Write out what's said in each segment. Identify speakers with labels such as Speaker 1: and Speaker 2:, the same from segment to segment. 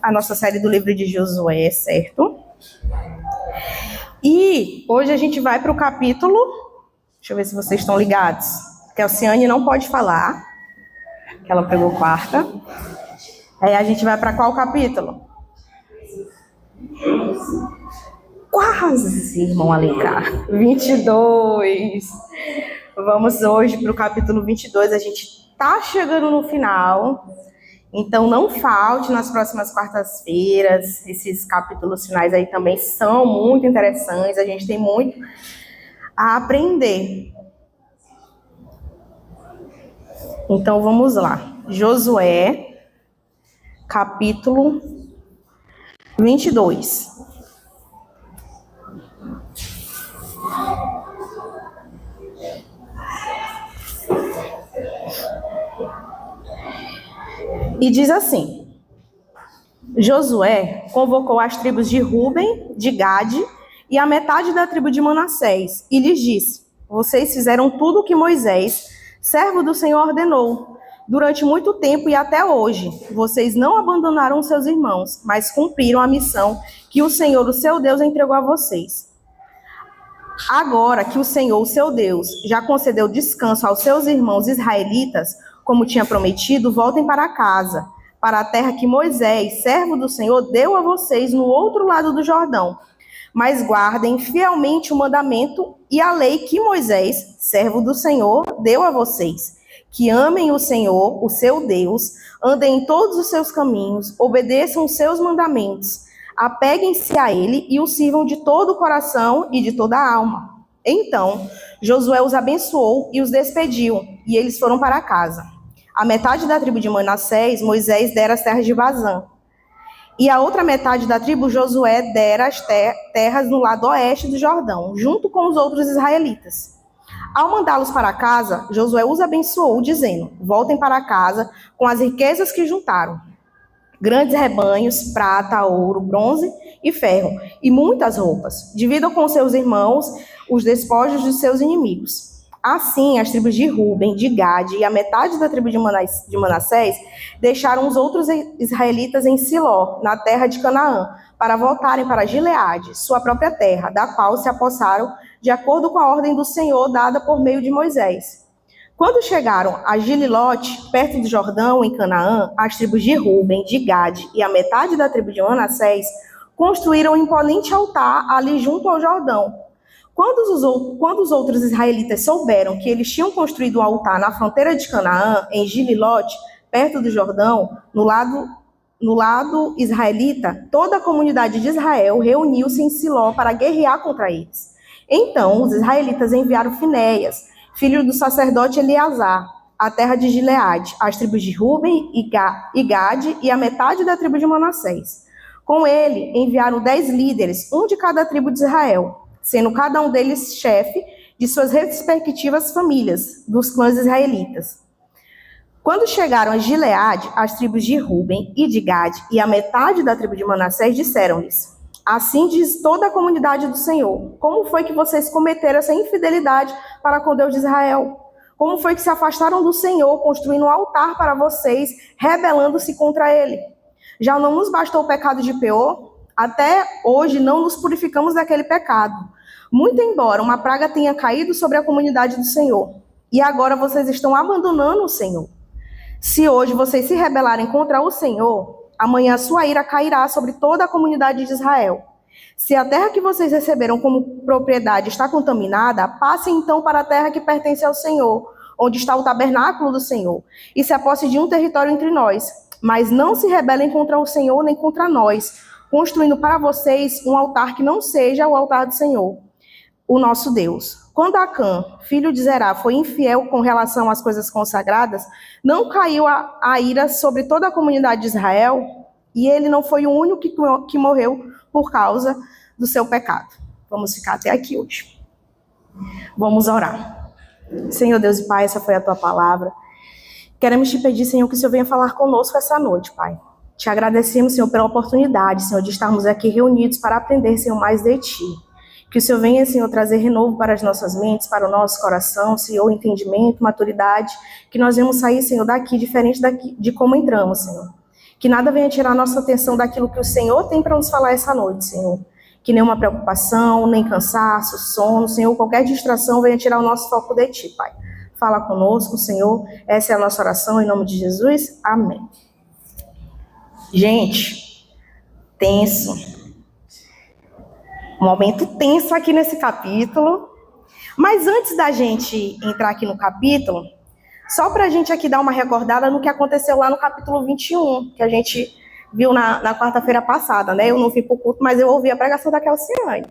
Speaker 1: a nossa série do livro de Josué, certo? E hoje a gente vai para o capítulo, deixa eu ver se vocês estão ligados, que a Alciane não pode falar, que ela pegou quarta. Aí a gente vai para qual capítulo? Quase, irmão Alencar. 22. Vamos hoje para o capítulo 22, a gente está chegando no final. Então, não falte nas próximas quartas-feiras. Esses capítulos finais aí também são muito interessantes. A gente tem muito a aprender. Então, vamos lá. Josué, capítulo 22. E diz assim: Josué convocou as tribos de Ruben, de Gade e a metade da tribo de Manassés, e lhes disse: vocês fizeram tudo o que Moisés, servo do Senhor, ordenou. Durante muito tempo e até hoje, vocês não abandonaram seus irmãos, mas cumpriram a missão que o Senhor, o seu Deus, entregou a vocês. Agora que o Senhor, o seu Deus, já concedeu descanso aos seus irmãos israelitas, como tinha prometido, voltem para casa, para a terra que Moisés, servo do Senhor, deu a vocês no outro lado do Jordão. Mas guardem fielmente o mandamento e a lei que Moisés, servo do Senhor, deu a vocês. Que amem o Senhor, o seu Deus, andem em todos os seus caminhos, obedeçam os seus mandamentos, apeguem-se a ele e o sirvam de todo o coração e de toda a alma. Então, Josué os abençoou e os despediu, e eles foram para casa. A metade da tribo de Manassés, Moisés dera as terras de Bazã. E a outra metade da tribo, Josué dera as terras no lado oeste do Jordão, junto com os outros israelitas. Ao mandá-los para casa, Josué os abençoou, dizendo: voltem para casa com as riquezas que juntaram. Grandes rebanhos, prata, ouro, bronze e ferro, e muitas roupas. Dividam com seus irmãos os despojos de seus inimigos. Assim, as tribos de Ruben, de Gade e a metade da tribo de Manassés deixaram os outros israelitas em Siló, na terra de Canaã, para voltarem para Gileade, sua própria terra, da qual se apossaram de acordo com a ordem do Senhor dada por meio de Moisés. Quando chegaram a Gililote, perto do Jordão, em Canaã, as tribos de Ruben, de Gade e a metade da tribo de Manassés construíram um imponente altar ali junto ao Jordão. Quando os outros israelitas souberam que eles tinham construído um altar na fronteira de Canaã, em Gililote, perto do Jordão, no lado israelita, toda a comunidade de Israel reuniu-se em Siló para guerrear contra eles. Então, os israelitas enviaram Finéias, filho do sacerdote Eleazar, à terra de Gileade, as tribos de Ruben e Gade e a metade da tribo de Manassés. Com ele, enviaram 10 líderes, um de cada tribo de Israel, sendo cada um deles chefe de suas respectivas famílias, dos clãs israelitas. Quando chegaram a Gileade, as tribos de Ruben e de Gade e a metade da tribo de Manassés disseram-lhes: assim diz toda a comunidade do Senhor: como foi que vocês cometeram essa infidelidade para com Deus de Israel? Como foi que se afastaram do Senhor, construindo um altar para vocês, rebelando-se contra ele? Já não nos bastou o pecado de Peor? Até hoje não nos purificamos daquele pecado. Muito embora uma praga tenha caído sobre a comunidade do Senhor. E agora vocês estão abandonando o Senhor. Se hoje vocês se rebelarem contra o Senhor, amanhã a sua ira cairá sobre toda a comunidade de Israel. Se a terra que vocês receberam como propriedade está contaminada, passem então para a terra que pertence ao Senhor, onde está o tabernáculo do Senhor, e se apossem de um território entre nós. Mas não se rebelem contra o Senhor nem contra nós, construindo para vocês um altar que não seja o altar do Senhor, o nosso Deus. Quando Acã, filho de Zerá, foi infiel com relação às coisas consagradas, não caiu a ira sobre toda a comunidade de Israel, e ele não foi o único que morreu por causa do seu pecado. Vamos ficar até aqui hoje. Vamos orar. Senhor Deus e Pai, essa foi a tua palavra. Queremos te pedir, Senhor, que o Senhor venha falar conosco essa noite, Pai. Te agradecemos, Senhor, pela oportunidade, Senhor, de estarmos aqui reunidos para aprender, Senhor, mais de Ti. Que o Senhor venha, Senhor, trazer renovo para as nossas mentes, para o nosso coração, Senhor, entendimento, maturidade. Que nós venhamos sair, Senhor, daqui diferente de como entramos, Senhor. Que nada venha tirar a nossa atenção daquilo que o Senhor tem para nos falar essa noite, Senhor. Que nenhuma preocupação, nem cansaço, sono, Senhor, qualquer distração venha tirar o nosso foco de Ti, Pai. Fala conosco, Senhor. Essa é a nossa oração, em nome de Jesus. Amém. Gente, tenso. Um momento tenso aqui nesse capítulo. Mas antes da gente entrar aqui no capítulo, só para a gente aqui dar uma recordada no que aconteceu lá no capítulo 21, que a gente viu na quarta-feira passada, né? Eu não fui para o culto, mas eu ouvi a pregação da Kelsiane.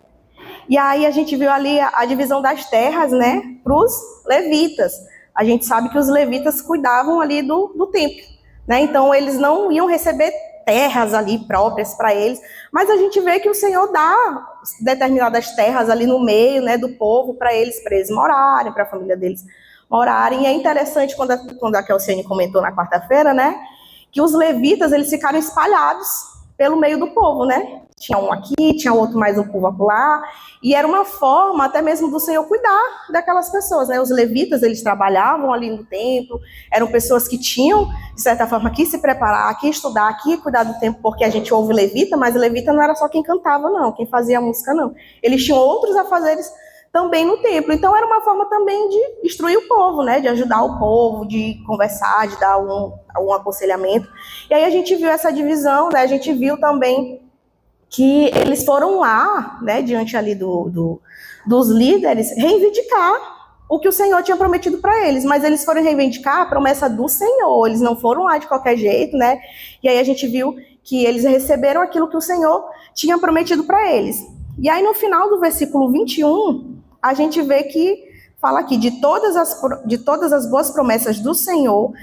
Speaker 1: E aí a gente viu ali a divisão das terras, né, para os levitas. A gente sabe que os levitas cuidavam ali do templo, né? Então eles não iam receber terras ali próprias para eles, mas a gente vê que o Senhor dá determinadas terras ali no meio, né, do povo para eles morarem, para a família deles morarem. E é interessante quando a Kelsiane comentou na quarta-feira, né, que os levitas eles ficaram espalhados pelo meio do povo, né? Tinha um aqui, tinha outro mais um povo acolá, e era uma forma até mesmo do Senhor cuidar daquelas pessoas, né? Os levitas, eles trabalhavam ali no templo, eram pessoas que tinham, de certa forma, que se preparar, que estudar, que cuidar do templo, porque a gente ouve levita, mas levita não era só quem cantava, não, quem fazia música, não. Eles tinham outros afazeres também no templo, então era uma forma também de instruir o povo, né? De ajudar o povo, de conversar, de dar um aconselhamento. E aí a gente viu essa divisão, né? A gente viu também que eles foram lá, né, diante ali dos líderes, reivindicar o que o Senhor tinha prometido para eles, mas eles foram reivindicar a promessa do Senhor, eles não foram lá de qualquer jeito, né, e aí a gente viu que eles receberam aquilo que o Senhor tinha prometido para eles. E aí no final do versículo 21, a gente vê que fala aqui, de todas as boas promessas do Senhor,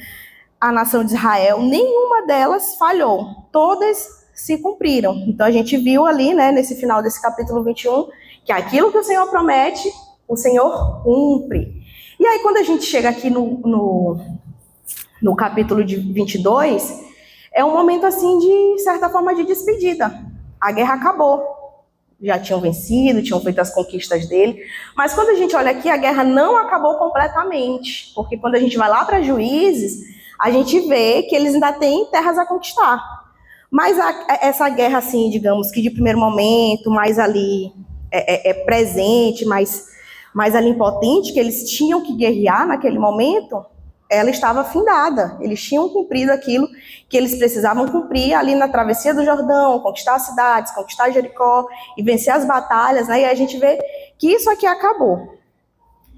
Speaker 1: a nação de Israel, nenhuma delas falhou, todas se cumpriram. Então a gente viu ali, né, nesse final desse capítulo 21, que aquilo que o Senhor promete, o Senhor cumpre. E aí quando a gente chega aqui no capítulo 22, é um momento assim de certa forma de despedida. A guerra acabou. Já tinham vencido, tinham feito as conquistas dele. Mas quando a gente olha aqui, a guerra não acabou completamente. Porque quando a gente vai lá para Juízes, a gente vê que eles ainda têm terras a conquistar. Mas essa guerra, assim, digamos que de primeiro momento, mais ali presente, mais ali impotente, que eles tinham que guerrear naquele momento, ela estava findada. Eles tinham cumprido aquilo que eles precisavam cumprir ali na travessia do Jordão, conquistar as cidades, conquistar Jericó e vencer as batalhas, né? E a gente vê que isso aqui acabou.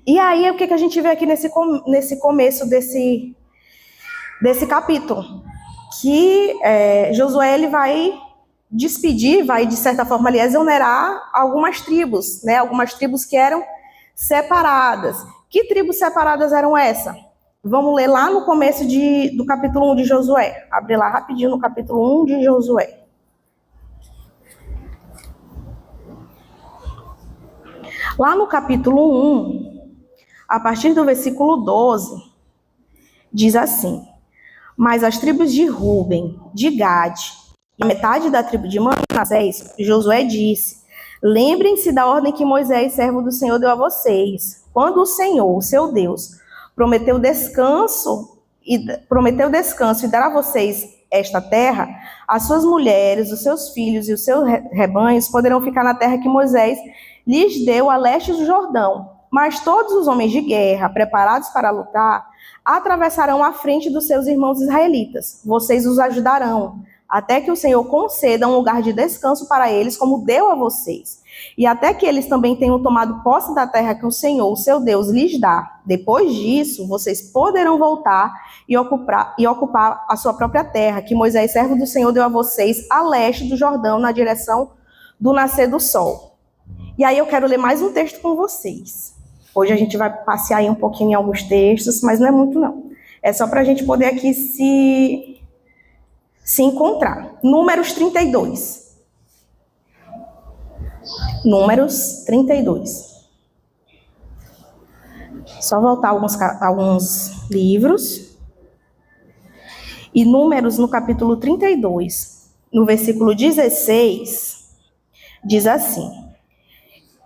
Speaker 1: E aí, o que a gente vê aqui nesse começo desse capítulo? Que Josué ele vai despedir, vai de certa forma ali exonerar algumas tribos, né? Algumas tribos que eram separadas. Que tribos separadas eram essas? Vamos ler lá no começo do capítulo 1 de Josué. Abre lá rapidinho no capítulo 1 de Josué. Lá no capítulo 1, a partir do versículo 12, diz assim: mas as tribos de Ruben, de Gade e a metade da tribo de Manassés, Josué disse: lembrem-se da ordem que Moisés, servo do Senhor, deu a vocês. Quando o Senhor, o seu Deus, prometeu descanso e dar a vocês esta terra, as suas mulheres, os seus filhos e os seus rebanhos poderão ficar na terra que Moisés lhes deu a leste do Jordão. Mas todos os homens de guerra, preparados para lutar, atravessarão a frente dos seus irmãos israelitas. Vocês os ajudarão, até que o Senhor conceda um lugar de descanso para eles, como deu a vocês. E até que eles também tenham tomado posse da terra que o Senhor, o seu Deus, lhes dá. Depois disso, vocês poderão voltar e ocupar a sua própria terra, que Moisés, servo do Senhor, deu a vocês a leste do Jordão, na direção do nascer do sol. E aí eu quero ler mais um texto com vocês. Hoje a gente vai passear aí um pouquinho em alguns textos, mas não é muito não. É só para a gente poder aqui se encontrar. Números 32. Números 32. Só voltar alguns livros. E Números no capítulo 32, no versículo 16, diz assim: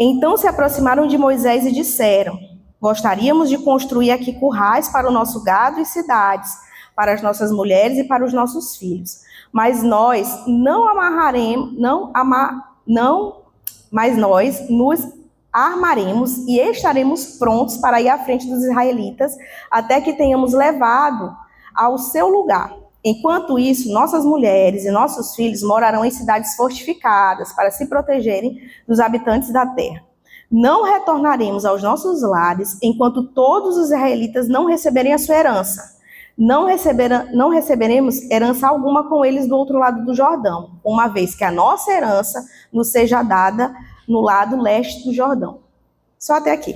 Speaker 1: então se aproximaram de Moisés e disseram: gostaríamos de construir aqui currais para o nosso gado e cidades, para as nossas mulheres e para os nossos filhos. mas nós não amarraremos, mas nós nos armaremos e estaremos prontos para ir à frente dos israelitas até que tenhamos levado ao seu lugar. Enquanto isso, nossas mulheres e nossos filhos morarão em cidades fortificadas para se protegerem dos habitantes da terra. Não retornaremos aos nossos lares enquanto todos os israelitas não receberem a sua herança. Não receberemos herança alguma com eles do outro lado do Jordão, uma vez que a nossa herança nos seja dada no lado leste do Jordão. Só até aqui.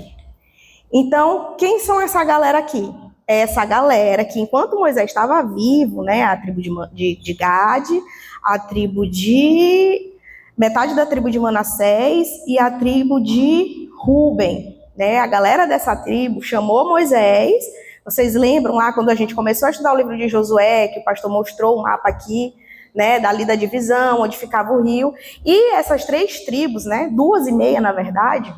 Speaker 1: Então, quem são essa galera aqui? É essa galera que, enquanto Moisés estava vivo, né, a tribo de Gade, a tribo de... metade da tribo de Manassés e a tribo de Ruben, né? A galera dessa tribo chamou Moisés. Vocês lembram lá quando a gente começou a estudar o livro de Josué, que o pastor mostrou o mapa aqui, né, dali da divisão, onde ficava o rio. E essas 3 tribos, né, 2,5 na verdade,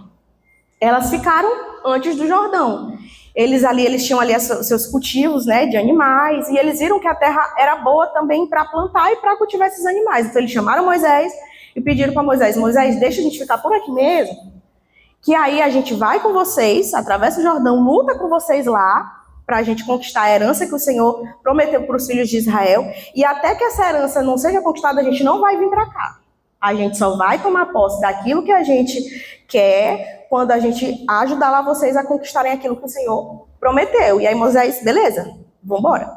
Speaker 1: elas ficaram antes do Jordão. Eles tinham ali seus cultivos, né, de animais, e eles viram que a terra era boa também para plantar e para cultivar esses animais. Então eles chamaram Moisés e pediram para Moisés, deixa a gente ficar por aqui mesmo, que aí a gente vai com vocês, atravessa o Jordão, luta com vocês lá, para a gente conquistar a herança que o Senhor prometeu para os filhos de Israel, e até que essa herança não seja conquistada, a gente não vai vir para cá. A gente só vai tomar posse daquilo que a gente quer quando a gente ajudar lá vocês a conquistarem aquilo que o Senhor prometeu. E aí Moisés, beleza, vamos embora.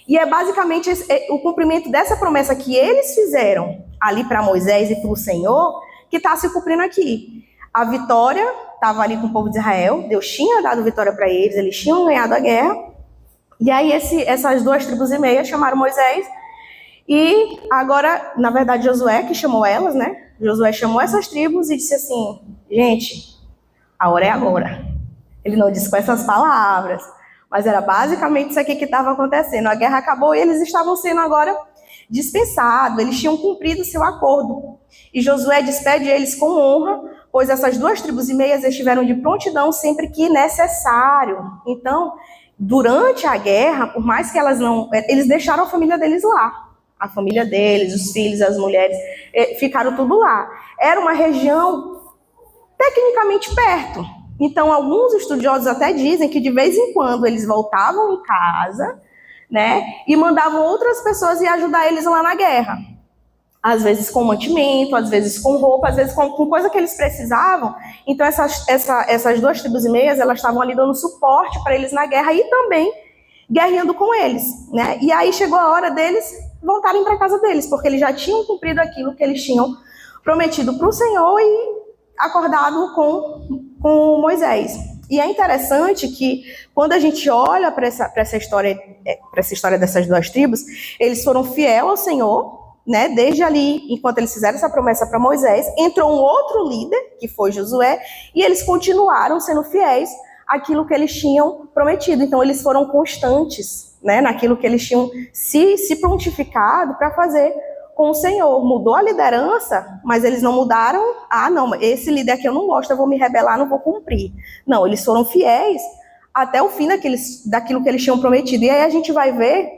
Speaker 1: E é basicamente o cumprimento dessa promessa que eles fizeram ali para Moisés e para o Senhor que está se cumprindo aqui. A vitória estava ali com o povo de Israel, Deus tinha dado vitória para eles tinham ganhado a guerra. E aí essas 2,5 tribos chamaram Moisés. E agora, na verdade, Josué que chamou elas, né? Josué chamou essas tribos e disse assim, gente, a hora é agora. Ele não disse com essas palavras, mas era basicamente isso aqui que estava acontecendo. A guerra acabou e eles estavam sendo agora dispensados, eles tinham cumprido seu acordo. E Josué despede eles com honra, pois essas 2,5 tribos estiveram de prontidão sempre que necessário. Então, durante a guerra, por mais que eles deixaram a família deles lá. A família deles, os filhos, as mulheres, ficaram tudo lá. Era uma região tecnicamente perto. Então, alguns estudiosos até dizem que de vez em quando eles voltavam em casa, né, e mandavam outras pessoas ir ajudar eles lá na guerra. Às vezes com mantimento, às vezes com roupa, às vezes com coisa que eles precisavam. Então, essas 2,5 tribos, elas estavam ali dando suporte para eles na guerra e também guerreando com eles, né? E aí chegou a hora deles voltarem para casa deles, porque eles já tinham cumprido aquilo que eles tinham prometido para o Senhor e acordado com Moisés. E é interessante que, quando a gente olha para essa história dessas 2 tribos, eles foram fiéis ao Senhor, né? Desde ali, enquanto eles fizeram essa promessa para Moisés, entrou um outro líder, que foi Josué, e eles continuaram sendo fiéis àquilo que eles tinham prometido. Então, eles foram constantes, né, naquilo que eles tinham se prontificado para fazer com o Senhor. Mudou a liderança, mas eles não mudaram. Não, esse líder aqui eu não gosto, eu vou me rebelar, não vou cumprir. Não, eles foram fiéis até o fim daquilo que eles tinham prometido. E aí a gente vai ver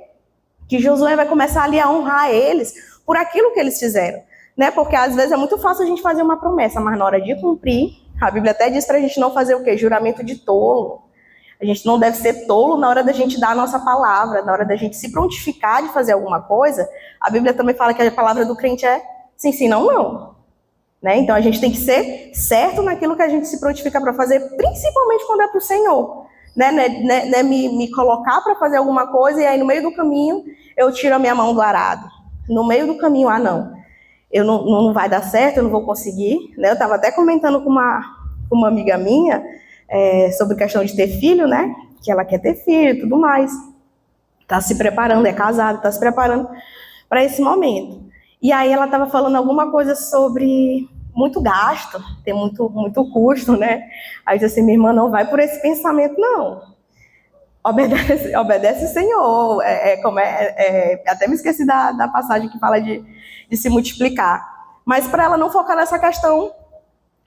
Speaker 1: que Josué vai começar ali a honrar eles por aquilo que eles fizeram, né? Porque às vezes é muito fácil a gente fazer uma promessa, mas na hora de cumprir, a Bíblia até diz para a gente não fazer o quê? Juramento de tolo. A gente não deve ser tolo na hora da gente dar a nossa palavra, na hora da gente se prontificar de fazer alguma coisa. A Bíblia também fala que a palavra do crente é sim, sim, não, não. Né? Então a gente tem que ser certo naquilo que a gente se prontifica para fazer, principalmente quando é para o Senhor. Né? Me colocar para fazer alguma coisa e aí no meio do caminho eu tiro a minha mão do arado. No meio do caminho, não vai dar certo, eu não vou conseguir. Né? Eu estava até comentando com uma amiga minha sobre questão de ter filho, né? Que ela quer ter filho e tudo mais. Está se preparando, é casada, está se preparando para esse momento. E aí ela estava falando alguma coisa sobre muito gasto, tem muito custo, né? Aí eu disse assim, minha irmã, não vai por esse pensamento, não. Obedece o Senhor. Até me esqueci da passagem que fala de se multiplicar. Mas para ela não focar nessa questão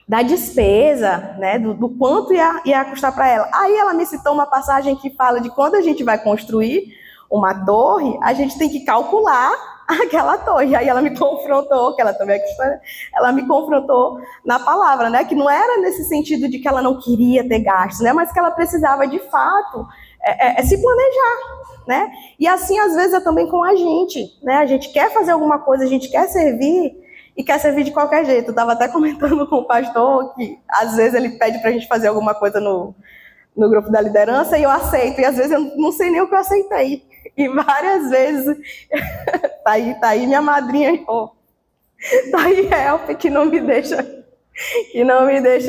Speaker 1: da despesa, né, do quanto ia custar para ela. Aí ela me citou uma passagem que fala de quando a gente vai construir uma torre, a gente tem que calcular aquela torre. Aí ela me confrontou, que ela também é cristã, ela me confrontou na palavra, né? Que não era nesse sentido de que ela não queria ter gastos, né? Mas que ela precisava, de fato, se planejar, né? E assim, às vezes, é também com a gente, né? A gente quer fazer alguma coisa, a gente quer servir, e quer servir de qualquer jeito. Eu estava até comentando com o pastor que, às vezes, ele pede para a gente fazer alguma coisa no grupo da liderança e eu aceito. E, às vezes, eu não sei nem o que eu aceitei. E várias vezes, tá aí minha madrinha, tá aí Help, que não me deixa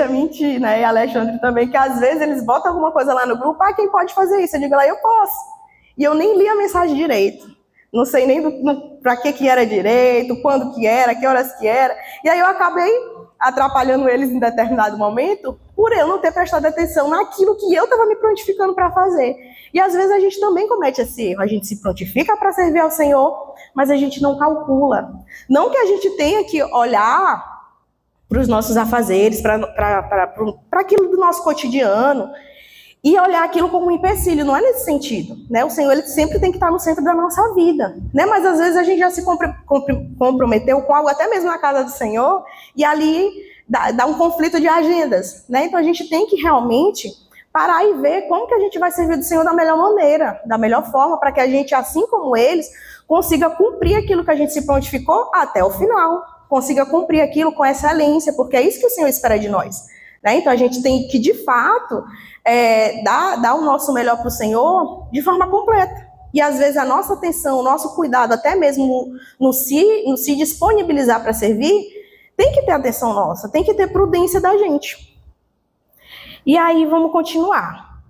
Speaker 1: mentir, né? E Alexandre também, que às vezes eles botam alguma coisa lá no grupo, quem pode fazer isso? Eu digo lá, eu posso. E eu nem li a mensagem direito. Não sei nem para que era direito, quando que era, que horas que era. E aí eu acabei atrapalhando eles em determinado momento por eu não ter prestado atenção naquilo que eu estava me prontificando para fazer. E às vezes a gente também comete esse erro. A gente se prontifica para servir ao Senhor, mas a gente não calcula. Não que a gente tenha que olhar para os nossos afazeres, para aquilo do nosso cotidiano, e olhar aquilo como um empecilho, não é nesse sentido, né? O Senhor, ele sempre tem que estar no centro da nossa vida, né? Mas às vezes a gente já se comprometeu com algo até mesmo na casa do Senhor, e ali dá um conflito de agendas, né? Então a gente tem que realmente parar e ver como que a gente vai servir do Senhor da melhor maneira, da melhor forma, para que a gente, assim como eles, consiga cumprir aquilo que a gente se prontificou até o final, consiga cumprir aquilo com excelência, porque é isso que o Senhor espera de nós, né? Então a gente tem que, de fato, dar o nosso melhor para o Senhor de forma completa. E às vezes a nossa atenção, o nosso cuidado, até mesmo no se disponibilizar para servir, tem que ter atenção nossa, tem que ter prudência da gente. E aí vamos continuar.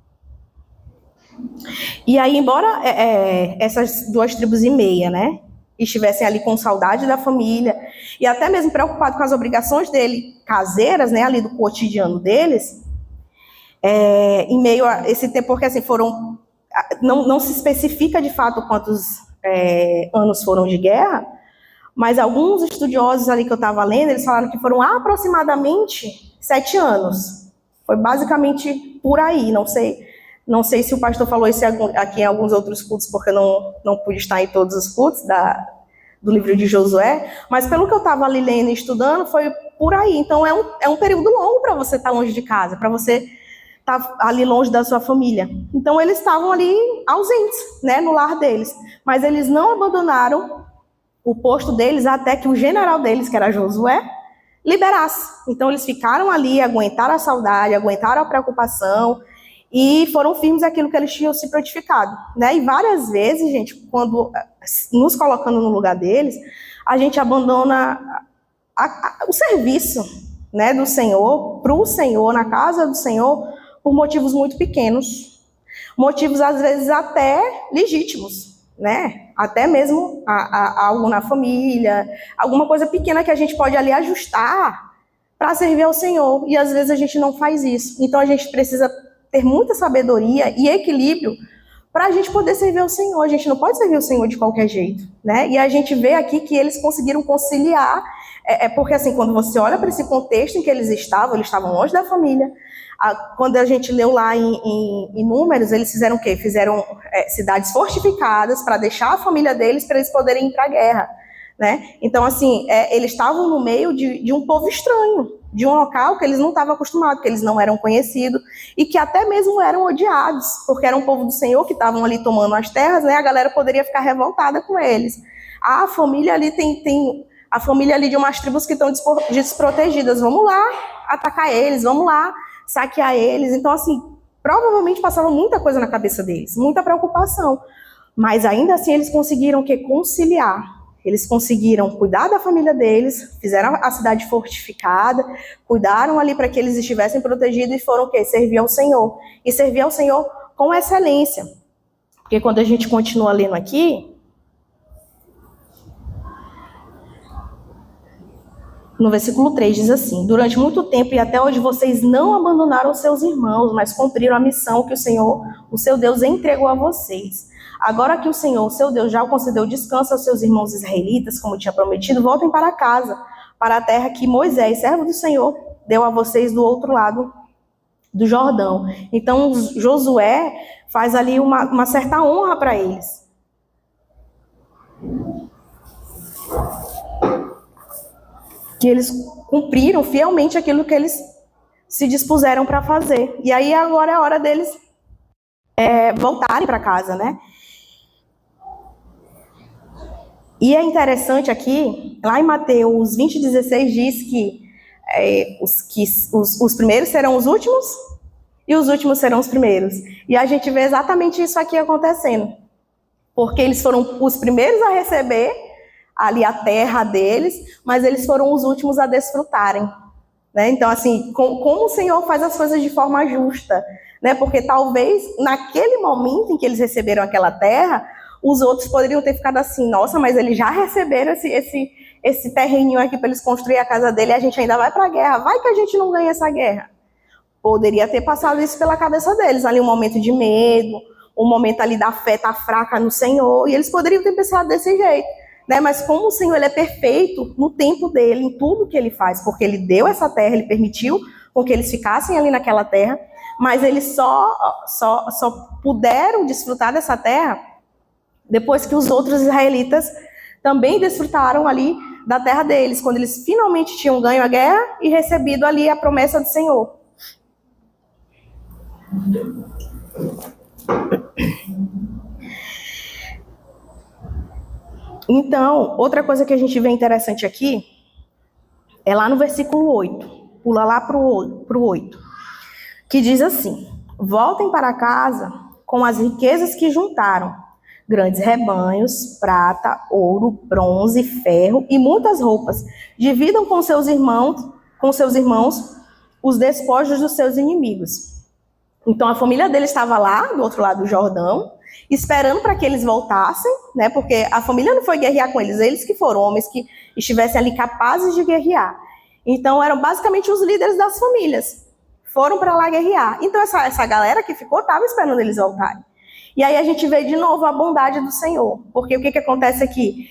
Speaker 1: E aí, embora essas 2,5 tribos, né, estivessem ali com saudade da família e até mesmo preocupado com as obrigações dele caseiras, né, ali do cotidiano deles, em meio a esse tempo, porque assim não se especifica de fato quantos anos foram de guerra, mas alguns estudiosos ali que eu estava lendo, eles falaram que foram aproximadamente 7 anos. Foi basicamente por aí, não sei se o pastor falou isso aqui em alguns outros cultos, porque eu não pude estar em todos os cultos do livro de Josué, mas pelo que eu estava ali lendo e estudando, foi por aí. Então é um período longo para você estar longe de casa, para você estar ali longe da sua família. Então eles estavam ali ausentes, né, no lar deles, mas eles não abandonaram o posto deles até que o general deles, que era Josué, liberasse. Então eles ficaram ali, aguentaram a saudade, aguentaram a preocupação e foram firmes naquilo que eles tinham se prontificado, né? E várias vezes, gente, quando nos colocando no lugar deles, a gente abandona o serviço, né, do Senhor, para o Senhor, na casa do Senhor, por motivos muito pequenos, motivos às vezes até legítimos, né? Até mesmo algo na família, alguma coisa pequena que a gente pode ali ajustar para servir ao Senhor, e às vezes a gente não faz isso. Então a gente precisa ter muita sabedoria e equilíbrio para a gente poder servir ao Senhor. A gente não pode servir ao Senhor de qualquer jeito, né? E a gente vê aqui que eles conseguiram conciliar, porque assim, quando você olha para esse contexto em que eles estavam longe da família. Quando a gente leu lá em Números, eles fizeram o quê? Fizeram cidades fortificadas para deixar a família deles, para eles poderem ir para a guerra, né? Então, assim, eles estavam no meio de um povo estranho, de um local que eles não estavam acostumados, que eles não eram conhecidos, e que até mesmo eram odiados, porque era um povo do Senhor que estavam ali tomando as terras, né? A galera poderia ficar revoltada com eles. A família ali tem a família ali de umas tribos que estão desprotegidas, vamos lá atacar eles, vamos lá saquear eles. Então, assim, provavelmente passava muita coisa na cabeça deles, muita preocupação. Mas ainda assim eles conseguiram conciliar. Eles conseguiram cuidar da família deles, fizeram a cidade fortificada, cuidaram ali para que eles estivessem protegidos e foram servir ao Senhor. E servir ao Senhor com excelência. Porque quando a gente continua lendo aqui, no versículo 3 diz assim: durante muito tempo e até hoje vocês não abandonaram seus irmãos, mas cumpriram a missão que o Senhor, o seu Deus, entregou a vocês. Agora que o Senhor, o seu Deus, já concedeu descanso aos seus irmãos israelitas, como tinha prometido, voltem para casa, para a terra que Moisés, servo do Senhor, deu a vocês do outro lado do Jordão. Então Josué faz ali uma certa honra para eles. que eles cumpriram fielmente aquilo que eles se dispuseram para fazer. E aí agora é a hora deles voltarem para casa, né? E é interessante aqui, lá em Mateus 20:16 diz que os primeiros serão os últimos e os últimos serão os primeiros. E a gente vê exatamente isso aqui acontecendo. Porque eles foram os primeiros a receber ali a terra deles, mas eles foram os últimos a desfrutarem. Né? Então, assim, como o Senhor faz as coisas de forma justa, né? Porque talvez naquele momento em que eles receberam aquela terra, os outros poderiam ter ficado assim, nossa, mas eles já receberam esse terreninho aqui para eles construir a casa dele e a gente ainda vai para a guerra, vai que a gente não ganha essa guerra. Poderia ter passado isso pela cabeça deles, ali um momento de medo, um momento ali da fé tá fraca no Senhor, e eles poderiam ter pensado desse jeito. Né? Mas como o Senhor ele é perfeito no tempo dele, em tudo que ele faz, porque ele deu essa terra, ele permitiu com que eles ficassem ali naquela terra, mas eles só puderam desfrutar dessa terra depois que os outros israelitas também desfrutaram ali da terra deles, quando eles finalmente tinham ganho a guerra e recebido ali a promessa do Senhor. Então, outra coisa que a gente vê interessante aqui é lá no versículo 8, pula lá para o 8, que diz assim: voltem para casa com as riquezas que juntaram, grandes rebanhos, prata, ouro, bronze, ferro e muitas roupas. Dividam com seus irmãos os despojos dos seus inimigos. Então a família dele estava lá, do outro lado do Jordão, esperando para que eles voltassem, né? Porque a família não foi guerrear com eles que foram homens que estivessem ali capazes de guerrear. Então eram basicamente os líderes das famílias, foram para lá guerrear. Então essa galera que ficou estava esperando eles voltarem. E aí a gente vê de novo a bondade do Senhor, porque o que acontece aqui?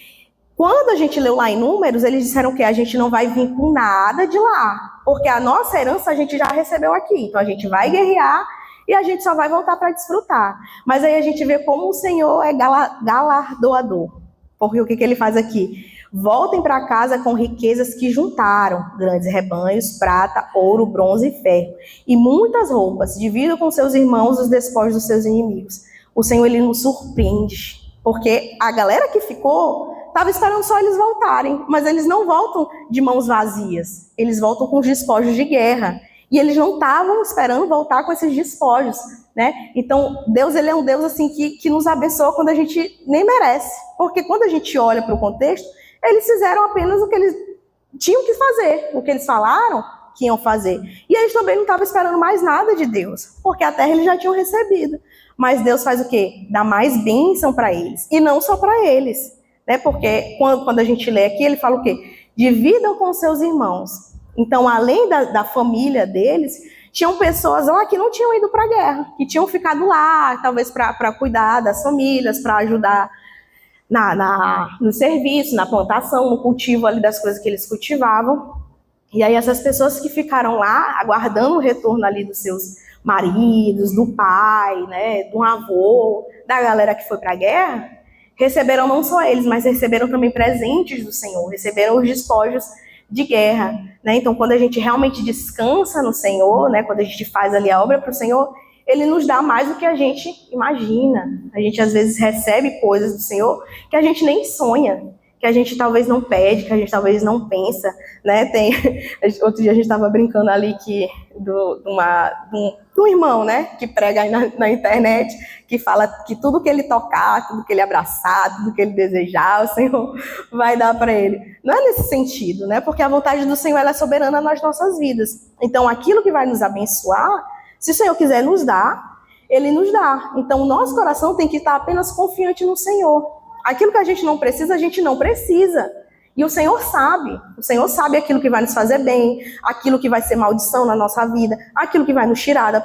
Speaker 1: Quando a gente leu lá em Números, eles disseram que a gente não vai vir com nada de lá, porque a nossa herança a gente já recebeu aqui, então a gente vai guerrear e a gente só vai voltar para desfrutar. Mas aí a gente vê como o Senhor é galardoador, porque o que ele faz aqui? Voltem para casa com riquezas que juntaram, grandes rebanhos, prata, ouro, bronze e ferro, e muitas roupas, dividam com seus irmãos os despojos dos seus inimigos. O Senhor, ele nos surpreende, porque a galera que ficou estava esperando só eles voltarem, mas eles não voltam de mãos vazias, eles voltam com os despojos de guerra, e eles não estavam esperando voltar com esses despojos, né? Então, Deus, ele é um Deus assim que nos abençoa quando a gente nem merece, porque quando a gente olha para o contexto, eles fizeram apenas o que eles tinham que fazer, o que eles falaram que iam fazer, e eles também não estavam esperando mais nada de Deus, porque a terra eles já tinham recebido. Mas Deus faz o quê? Dá mais bênção para eles. E não só para eles. Né? Porque quando a gente lê aqui, ele fala o quê? Dividam com seus irmãos. Então, além da família deles, tinham pessoas lá que não tinham ido para a guerra, que tinham ficado lá, talvez para cuidar das famílias, para ajudar no serviço, na plantação, no cultivo ali das coisas que eles cultivavam. E aí essas pessoas que ficaram lá, aguardando o retorno ali dos seus maridos, do pai, né, do avô, da galera que foi para a guerra, receberam não só eles, mas receberam também presentes do Senhor, receberam os despojos de guerra, né? Então, quando a gente realmente descansa no Senhor, né, quando a gente faz ali a obra para o Senhor, ele nos dá mais do que a gente imagina. A gente às vezes recebe coisas do Senhor que a gente nem sonha, que a gente talvez não pede, que a gente talvez não pensa, né? Outro dia a gente estava brincando ali de um irmão, né, que prega aí na internet, que fala que tudo que ele tocar, tudo que ele abraçar, tudo que ele desejar, o Senhor vai dar para ele. Não é nesse sentido, né? Porque a vontade do Senhor, ela é soberana nas nossas vidas. Então, aquilo que vai nos abençoar, se o Senhor quiser nos dar, ele nos dá. Então, o nosso coração tem que estar apenas confiante no Senhor. Aquilo que a gente não precisa, a gente não precisa. E o Senhor sabe aquilo que vai nos fazer bem, aquilo que vai ser maldição na nossa vida, aquilo que vai nos tirar da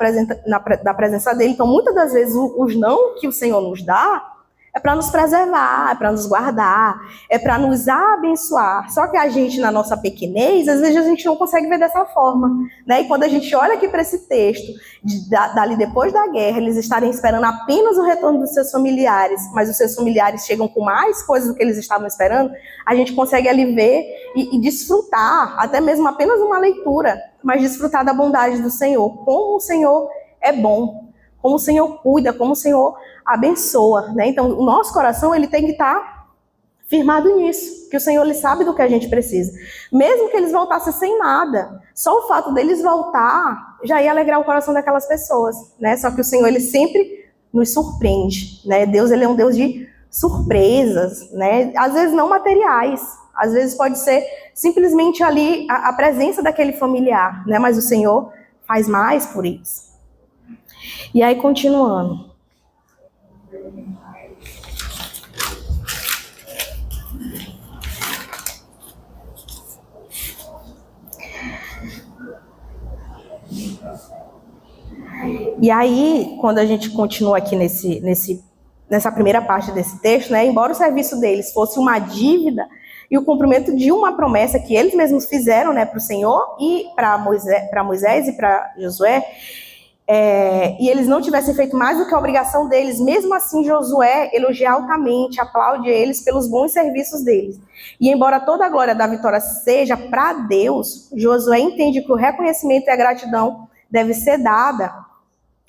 Speaker 1: presença dele. Então, muitas das vezes, os não que o Senhor nos dá, é para nos preservar, é para nos guardar, é para nos abençoar. Só que a gente, na nossa pequenez, às vezes a gente não consegue ver dessa forma, né? E quando a gente olha aqui para esse texto, dali depois da guerra, eles estarem esperando apenas o retorno dos seus familiares, mas os seus familiares chegam com mais coisas do que eles estavam esperando, a gente consegue ali ver e desfrutar, até mesmo apenas uma leitura, mas desfrutar da bondade do Senhor, como o Senhor é bom, como o Senhor cuida, como o Senhor abençoa, né? Então, o nosso coração, ele tem que estar firmado nisso, que o Senhor, ele sabe do que a gente precisa. Mesmo que eles voltassem sem nada, só o fato deles voltar já ia alegrar o coração daquelas pessoas, né? Só que o Senhor, ele sempre nos surpreende, né? Deus, ele é um Deus de surpresas, né? Às vezes não materiais, às vezes pode ser simplesmente ali a presença daquele familiar, né? Mas o Senhor faz mais por eles. E aí, continuando. E aí, quando a gente continua aqui nessa primeira parte desse texto, né, embora o serviço deles fosse uma dívida e o cumprimento de uma promessa que eles mesmos fizeram, né, para o Senhor e para Moisés e para Josué, e eles não tivessem feito mais do que a obrigação deles, mesmo assim Josué elogia altamente, aplaude eles pelos bons serviços deles. E embora toda a glória da vitória seja para Deus, Josué entende que o reconhecimento e a gratidão deve ser dada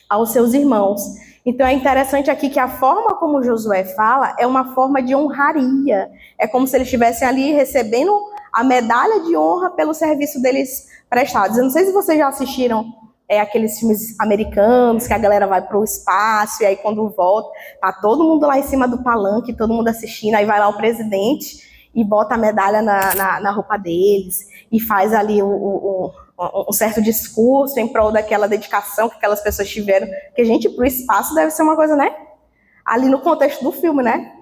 Speaker 1: aos seus irmãos. Então é interessante aqui que a forma como Josué fala é uma forma de honraria. É como se eles estivessem ali recebendo a medalha de honra pelo serviço deles prestados. Eu não sei se vocês já assistiram aqueles filmes americanos que a galera vai para o espaço e aí quando volta, tá todo mundo lá em cima do palanque, todo mundo assistindo, aí vai lá o presidente e bota a medalha na roupa deles e faz ali um certo discurso em prol daquela dedicação que aquelas pessoas tiveram, que a gente, pro espaço deve ser uma coisa, né? Ali no contexto do filme, né?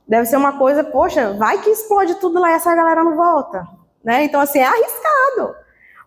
Speaker 1: Deve ser uma coisa, poxa, vai que explode tudo lá e essa galera não volta, né? Então, assim, é arriscado.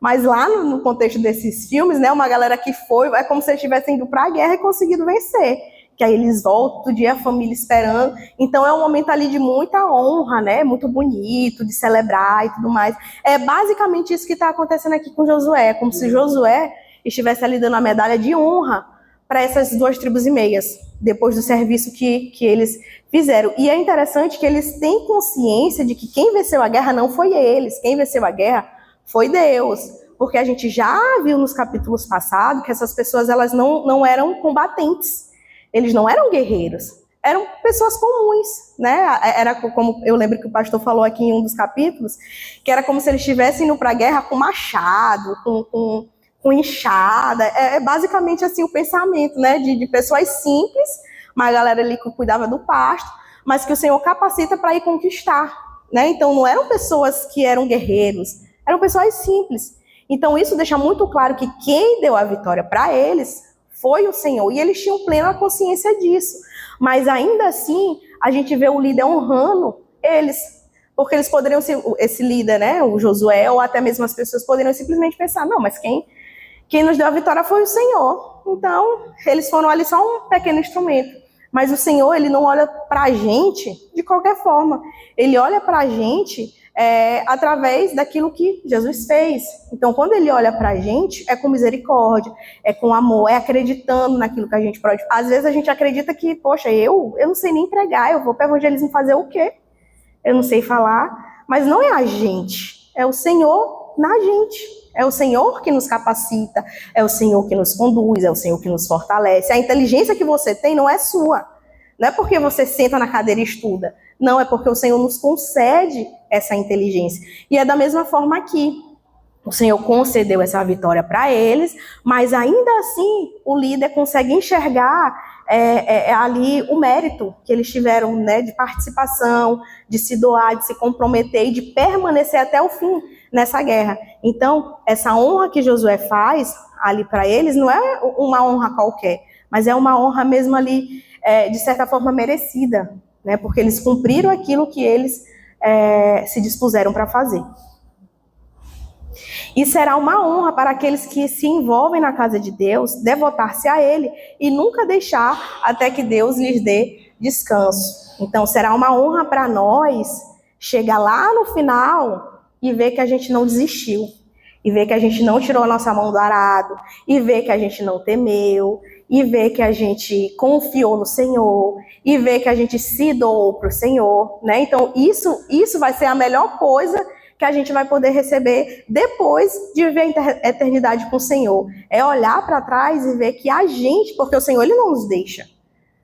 Speaker 1: Mas lá no contexto desses filmes, né, uma galera que foi, é como se eles estivessem indo para a guerra e conseguido vencer. Que aí eles voltam, todo dia a família esperando. Então é um momento ali de muita honra, né? Muito bonito, de celebrar e tudo mais. É basicamente isso que está acontecendo aqui com Josué. É como se Josué estivesse ali dando a medalha de honra para essas 2 tribos e meias, depois do serviço que eles fizeram. E é interessante que eles têm consciência de que quem venceu a guerra não foi eles. Quem venceu a guerra foi Deus, porque a gente já viu nos capítulos passados que essas pessoas elas não eram combatentes, eles não eram guerreiros, eram pessoas comuns, né? Era como eu lembro que o pastor falou aqui em um dos capítulos, que era como se eles estivessem indo para a guerra com machado, com enxada. É basicamente assim o pensamento, né? De pessoas simples, uma galera ali que cuidava do pasto, mas que o Senhor capacita para ir conquistar, né? Então não eram pessoas que eram guerreiros, eram pessoas simples. Então isso deixa muito claro que quem deu a vitória para eles foi o Senhor. E eles tinham plena consciência disso. Mas ainda assim, a gente vê o líder honrando eles. Porque eles poderiam ser, esse líder, né, o Josué, ou até mesmo as pessoas poderiam simplesmente pensar, não, mas quem nos deu a vitória foi o Senhor. Então, eles foram ali só um pequeno instrumento. Mas o Senhor, ele não olha para a gente de qualquer forma. Ele olha para a gente através daquilo que Jesus fez. Então, quando ele olha para a gente, é com misericórdia, é com amor, é acreditando naquilo que a gente pode. Às vezes a gente acredita que, poxa, eu não sei nem pregar, eu vou para o evangelismo fazer o quê? Eu não sei falar, mas não é a gente, é o Senhor na gente. É o Senhor que nos capacita, é o Senhor que nos conduz, é o Senhor que nos fortalece. A inteligência que você tem não é sua. Não é porque você senta na cadeira e estuda. Não, é porque o Senhor nos concede essa inteligência. E é da mesma forma aqui. O Senhor concedeu essa vitória para eles, mas ainda assim o líder consegue enxergar ali o mérito que eles tiveram, né, de participação, de se doar, de se comprometer e de permanecer até o fim nessa guerra. Então, essa honra que Josué faz ali para eles não é uma honra qualquer, mas é uma honra mesmo ali, de certa forma, merecida, né, porque eles cumpriram aquilo que eles se dispuseram para fazer. E será uma honra para aqueles que se envolvem na casa de Deus, devotar-se a Ele e nunca deixar até que Deus lhes dê descanso. Então, será uma honra para nós chegar lá no final e ver que a gente não desistiu, e ver que a gente não tirou a nossa mão do arado, e ver que a gente não temeu, e ver que a gente confiou no Senhor, e ver que a gente se doou para o Senhor, né? Então, isso vai ser a melhor coisa que a gente vai poder receber depois de viver a eternidade com o Senhor. É olhar para trás e ver que a gente, porque o Senhor, Ele não nos deixa.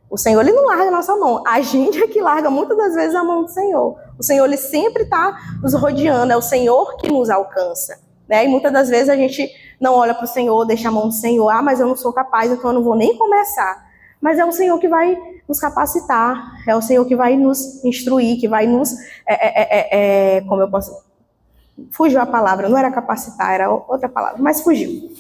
Speaker 1: O Senhor, Ele não larga a nossa mão. A gente é que larga muitas das vezes a mão do Senhor. O Senhor, Ele sempre está nos rodeando. É o Senhor que nos alcança, né? E muitas das vezes a gente não olha para o Senhor, deixa a mão do Senhor. Ah, mas eu não sou capaz, então eu não vou nem começar. Mas é o Senhor que vai nos capacitar. É o Senhor que vai nos instruir, que vai nos... como eu posso... Fugiu a palavra, não era capacitar, era outra palavra, mas fugiu.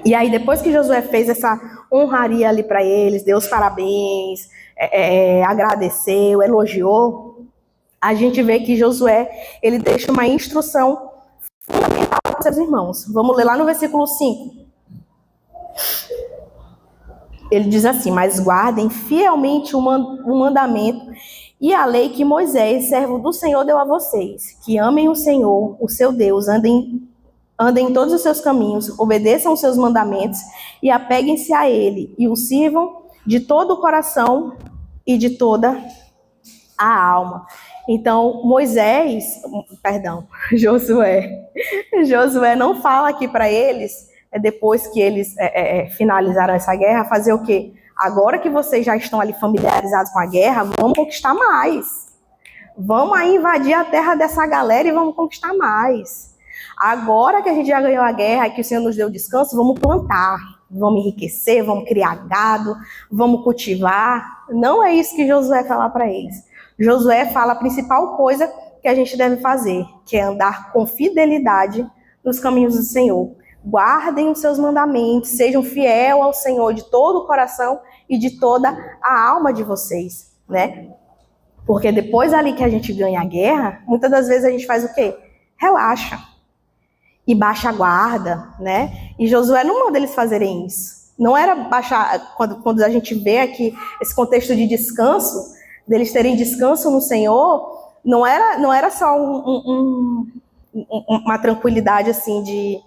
Speaker 1: E aí, depois que Josué fez essa honraria ali para eles, deu os parabéns, agradeceu, elogiou, a gente vê que Josué, ele deixa uma instrução fundamental para os seus irmãos. Vamos ler lá no versículo 5. Ele diz assim: mas guardem fielmente o mandamento e a lei que Moisés, servo do Senhor, deu a vocês, que amem o Senhor, o seu Deus, andem em todos os seus caminhos, obedeçam os seus mandamentos e apeguem-se a ele e o sirvam de todo o coração e de toda a alma. Então, Josué não fala aqui para eles, depois que eles finalizaram essa guerra, fazer o quê? Agora que vocês já estão ali familiarizados com a guerra, vamos conquistar mais. Vamos aí invadir a terra dessa galera e vamos conquistar mais. Agora que a gente já ganhou a guerra e que o Senhor nos deu descanso, vamos plantar, vamos enriquecer, vamos criar gado, vamos cultivar. Não é isso que Josué fala para eles. Josué fala a principal coisa que a gente deve fazer, que é andar com fidelidade nos caminhos do Senhor. Guardem os seus mandamentos, sejam fiel ao Senhor de todo o coração e de toda a alma de vocês, né? Porque depois ali que a gente ganha a guerra, muitas das vezes a gente faz o quê? Relaxa. E baixa a guarda, né? E Josué não manda eles fazerem isso. Não era baixar, quando a gente vê aqui esse contexto de descanso, deles terem descanso no Senhor, não era só uma tranquilidade assim de,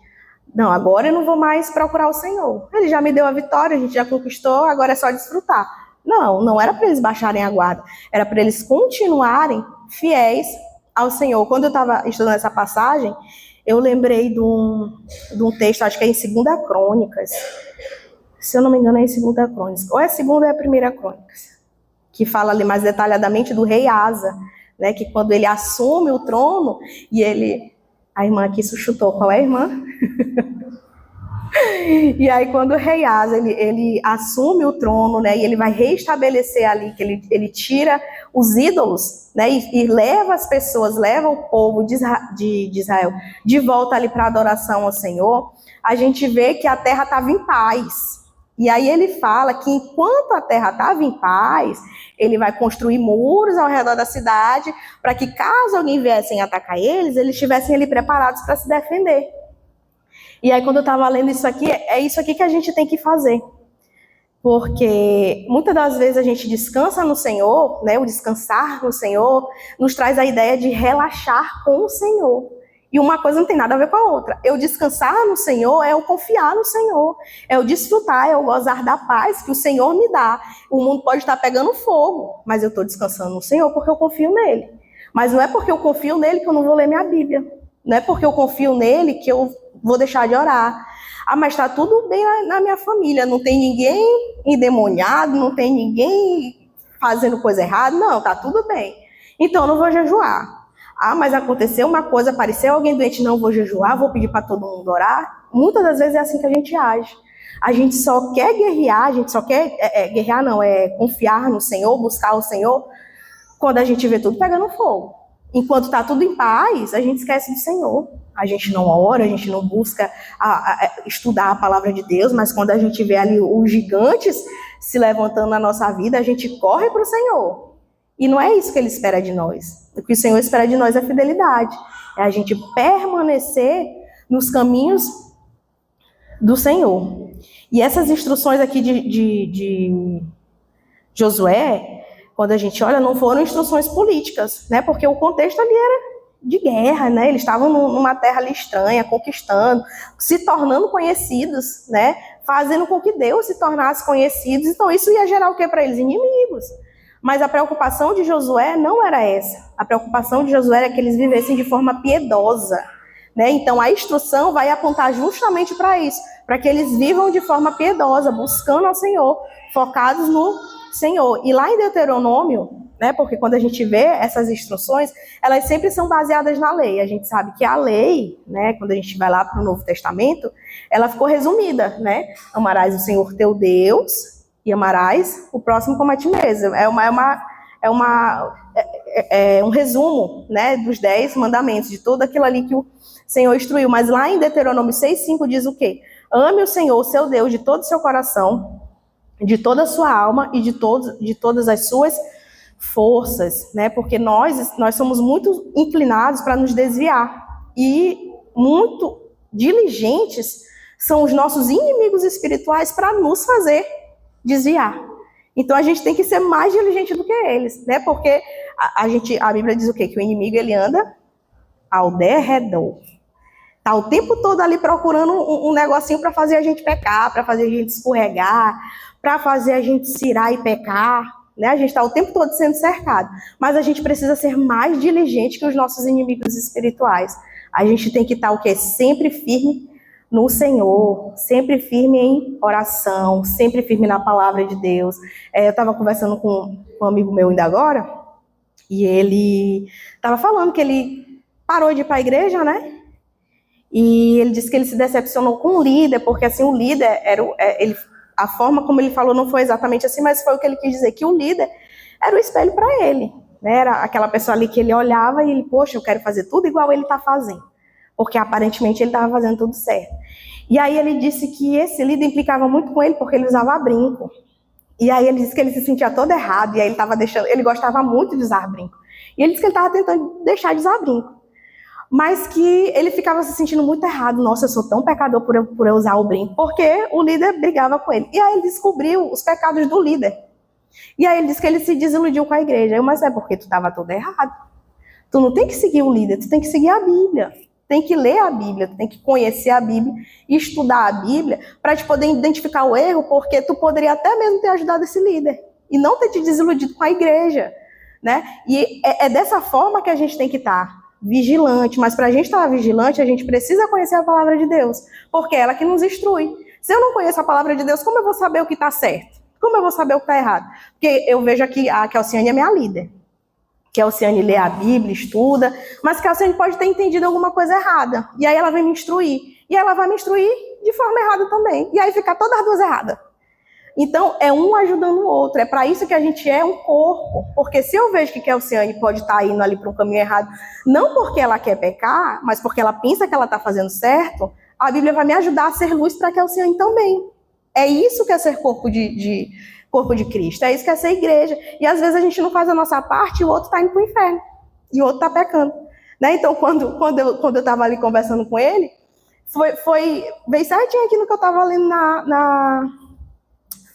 Speaker 1: não, agora eu não vou mais procurar o Senhor. Ele já me deu a vitória, a gente já conquistou, agora é só desfrutar. Não era para eles baixarem a guarda, era para eles continuarem fiéis ao Senhor. Quando eu estava estudando essa passagem, eu lembrei de um texto, acho que é em 2 Crônicas, se eu não me engano é em 2 Crônicas, ou é 2 ou é 1 Crônicas, que fala ali mais detalhadamente do rei Asa, né, que quando ele assume o trono, e ele... A irmã aqui chutou, qual é a irmã? E aí quando o rei Asa, ele assume o trono, né, e ele vai reestabelecer ali, que ele tira os ídolos, né, e leva as pessoas, leva o povo de Israel de volta ali para a adoração ao Senhor, a gente vê que a terra estava em paz. E aí ele fala que enquanto a terra estava em paz, ele vai construir muros ao redor da cidade, para que caso alguém viessem atacar eles estivessem ali preparados para se defender. E aí quando eu estava lendo isso aqui, é isso aqui que a gente tem que fazer. Porque muitas das vezes a gente descansa no Senhor, né? O descansar no Senhor nos traz a ideia de relaxar com o Senhor. E uma coisa não tem nada a ver com a outra. Eu descansar no Senhor é eu confiar no Senhor, é eu desfrutar, é eu gozar da paz que o Senhor me dá. O mundo pode estar pegando fogo, mas eu estou descansando no Senhor porque eu confio nele. Mas não é porque eu confio nele que eu não vou ler minha Bíblia. Não é porque eu confio nele que eu vou deixar de orar. Ah, mas está tudo bem na minha família, não tem ninguém endemoniado, não tem ninguém fazendo coisa errada. Não, está tudo bem. Então eu não vou jejuar. Ah, mas aconteceu uma coisa, apareceu alguém doente, não vou jejuar, vou pedir para todo mundo orar. Muitas das vezes é assim que a gente age. A gente só quer guerrear, a gente só quer guerrear, não, é confiar no Senhor, buscar o Senhor, quando a gente vê tudo pegando fogo. Enquanto está tudo em paz, a gente esquece do Senhor. A gente não ora, a gente não busca estudar a palavra de Deus, mas quando a gente vê ali os gigantes se levantando na nossa vida, a gente corre para o Senhor. E não é isso que Ele espera de nós. O que o Senhor espera de nós é fidelidade. É a gente permanecer nos caminhos do Senhor. E essas instruções aqui de Josué, quando a gente olha, não foram instruções políticas, né? Porque o contexto ali era de guerra, né? Eles estavam numa terra ali estranha, conquistando, se tornando conhecidos, né? Fazendo com que Deus se tornasse conhecido. Então isso ia gerar o que para eles? Inimigos. Mas a preocupação de Josué não era essa. A preocupação de Josué era que eles vivessem de forma piedosa, né? Então a instrução vai apontar justamente para isso, para que eles vivam de forma piedosa, buscando ao Senhor, focados no Senhor. E lá em Deuteronômio, né, porque quando a gente vê essas instruções, elas sempre são baseadas na lei. A gente sabe que a lei, né, quando a gente vai lá para o Novo Testamento, ela ficou resumida, né? Amarás o Senhor teu Deus e amarás o próximo como a ti mesmo. É um resumo, né, dos 10 mandamentos, de tudo aquilo ali que o Senhor instruiu. Mas lá em Deuteronômio 6,5 diz o quê? Ame o Senhor, seu Deus, de todo o seu coração, de toda a sua alma e de todas as suas forças, né? Porque nós somos muito inclinados para nos desviar. E muito diligentes são os nossos inimigos espirituais para nos fazer desviar. Então a gente tem que ser mais diligente do que eles, né? Porque a Bíblia diz o quê? Que o inimigo ele anda ao derredor. Tá o tempo todo ali procurando um negocinho para fazer a gente pecar, para fazer a gente escorregar, para fazer a gente cirar e pecar, né? A gente está o tempo todo sendo cercado. Mas a gente precisa ser mais diligente que os nossos inimigos espirituais. A gente tem que estar o quê? Sempre firme no Senhor, sempre firme em oração, sempre firme na palavra de Deus. Eu estava conversando com um amigo meu ainda agora, e ele estava falando que ele parou de ir para a igreja, né? E ele disse que ele se decepcionou com o líder, porque assim, o líder a forma como ele falou não foi exatamente assim, mas foi o que ele quis dizer, que o líder era o espelho para ele, né? Era aquela pessoa ali que ele olhava e ele, poxa, eu quero fazer tudo igual ele está fazendo, porque aparentemente ele estava fazendo tudo certo. E aí ele disse que esse líder implicava muito com ele, porque ele usava brinco. E aí ele disse que ele se sentia todo errado, e aí ele gostava muito de usar brinco. E ele disse que ele estava tentando deixar de usar brinco, mas que ele ficava se sentindo muito errado. Nossa, eu sou tão pecador por eu usar o brinco, porque o líder brigava com ele. E aí ele descobriu os pecados do líder. E aí ele disse que ele se desiludiu com a igreja. Mas é porque tu estava todo errado. Tu não tem que seguir o líder, tu tem que seguir a Bíblia. Tem que ler a Bíblia, tu tem que conhecer a Bíblia, estudar a Bíblia, para te poder identificar o erro, porque tu poderia até mesmo ter ajudado esse líder, e não ter te desiludido com a igreja, né? E é dessa forma que a gente tem que estar vigilante, mas para a gente estar vigilante, a gente precisa conhecer a palavra de Deus, porque é ela que nos instrui. Se eu não conheço a palavra de Deus, como eu vou saber o que está certo? Como eu vou saber o que está errado? Porque eu vejo aqui a Kelsiane é minha líder. Que a Kelsiane lê a Bíblia, estuda, mas que a Kelsiane pode ter entendido alguma coisa errada. E aí ela vem me instruir. E ela vai me instruir de forma errada também. E aí fica todas as duas erradas. Então, é um ajudando o outro. É para isso que a gente é um corpo. Porque se eu vejo que Kelsiane pode estar indo ali para um caminho errado, não porque ela quer pecar, mas porque ela pensa que ela está fazendo certo, a Bíblia vai me ajudar a ser luz para Kelsiane também. É isso que é ser corpo de Cristo, é isso que é ser igreja. E às vezes a gente não faz a nossa parte e o outro está indo para o inferno. E o outro está pecando. Né? Então, quando eu estava ali conversando com ele, veio certinho aqui no que eu estava lendo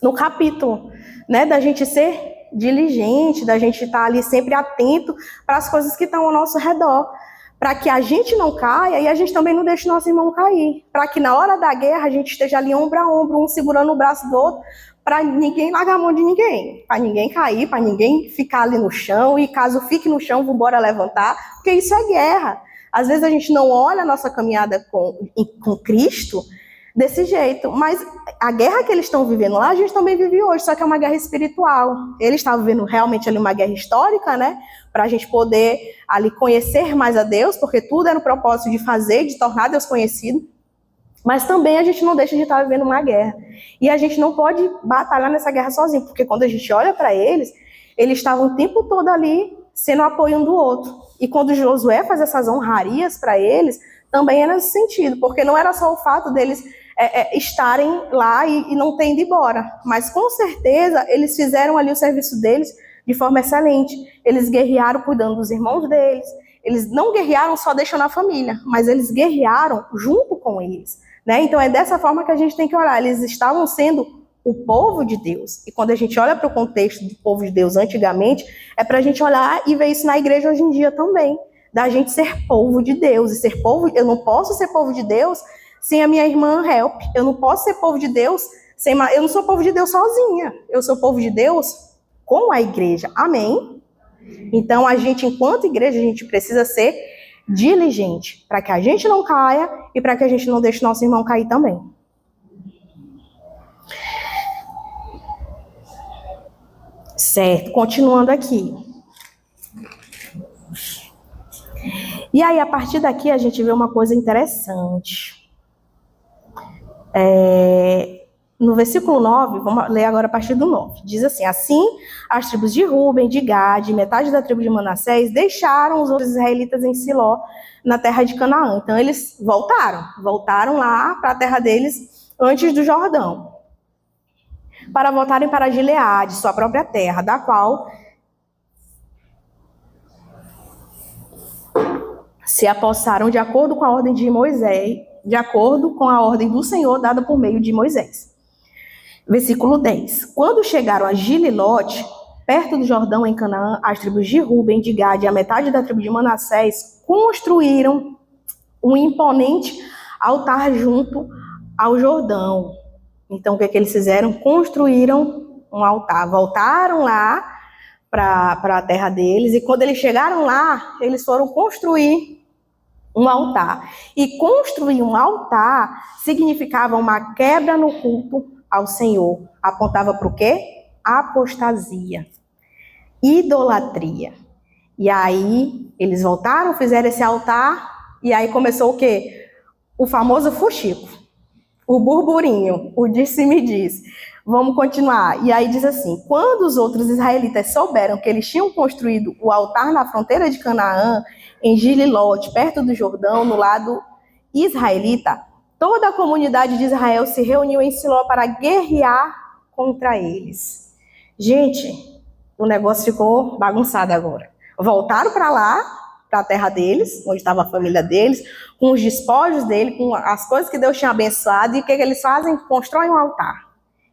Speaker 1: no capítulo, né? Da gente ser diligente, da gente estar ali sempre atento para as coisas que estão ao nosso redor. Para que a gente não caia e a gente também não deixe nosso irmão cair. Para que na hora da guerra a gente esteja ali ombro a ombro, um segurando o braço do outro, para ninguém largar a mão de ninguém, para ninguém cair, para ninguém ficar ali no chão, e caso fique no chão, vamos embora levantar, porque isso é guerra. Às vezes a gente não olha a nossa caminhada com Cristo desse jeito, mas a guerra que eles estão vivendo lá, a gente também vive hoje, só que é uma guerra espiritual. Eles estavam vivendo realmente ali uma guerra histórica, né, para a gente poder ali conhecer mais a Deus, porque tudo era o propósito de fazer, de tornar Deus conhecido. Mas também a gente não deixa de estar vivendo uma guerra. E a gente não pode batalhar nessa guerra sozinho, porque quando a gente olha para eles estavam o tempo todo ali sendo apoio um do outro. E quando Josué faz essas honrarias para eles, também é nesse sentido, porque não era só o fato deles estarem lá e não terem ido embora, mas com certeza eles fizeram ali o serviço deles de forma excelente. Eles guerrearam cuidando dos irmãos deles, eles não guerrearam só deixando a família, mas eles guerrearam junto com eles. né? Então é dessa forma que a gente tem que olhar. Eles estavam sendo o povo de Deus. E quando a gente olha para o contexto do povo de Deus antigamente, é para a gente olhar e ver isso na igreja hoje em dia também, da gente ser povo de Deus. E ser povo, eu não posso ser povo de Deus sem a minha irmã Help. Eu não posso ser povo de Deus sem... Eu não sou povo de Deus sozinha. Eu sou povo de Deus com a igreja. Amém? Então, a gente, enquanto igreja, a gente precisa ser diligente para que a gente não caia e para que a gente não deixe nosso irmão cair também. Certo, continuando aqui. E aí, a partir daqui, a gente vê uma coisa interessante. No versículo 9, vamos ler agora a partir do 9. Diz assim: assim, as tribos de Rúben, de Gade, metade da tribo de Manassés, deixaram os outros israelitas em Siló, na terra de Canaã. Então, eles voltaram lá para a terra deles antes do Jordão, para voltarem para Gileade, sua própria terra, da qual se apossaram de acordo com a ordem de Moisés, de acordo com a ordem do Senhor dada por meio de Moisés. Versículo 10. Quando chegaram a Gililote, perto do Jordão em Canaã, as tribos de Rúben, de Gade e a metade da tribo de Manassés construíram um imponente altar junto ao Jordão. Então, o que eles fizeram? Construíram um altar. Voltaram lá para a terra deles, e quando eles chegaram lá, eles foram construir um altar. E construir um altar significava uma quebra no culto ao Senhor. Apontava para o quê? Apostasia, idolatria. E aí, eles voltaram, fizeram esse altar, e aí começou o quê? O famoso fuxico, o burburinho, o disse-me-diz. Vamos continuar. E aí diz assim: quando os outros israelitas souberam que eles tinham construído o altar na fronteira de Canaã, em Gililote, perto do Jordão, no lado israelita, toda a comunidade de Israel se reuniu em Siló para guerrear contra eles. Gente, o negócio ficou bagunçado agora. Voltaram para lá, para a terra deles, onde estava a família deles, com os despojos dele, com as coisas que Deus tinha abençoado, e o que eles fazem? Constroem um altar.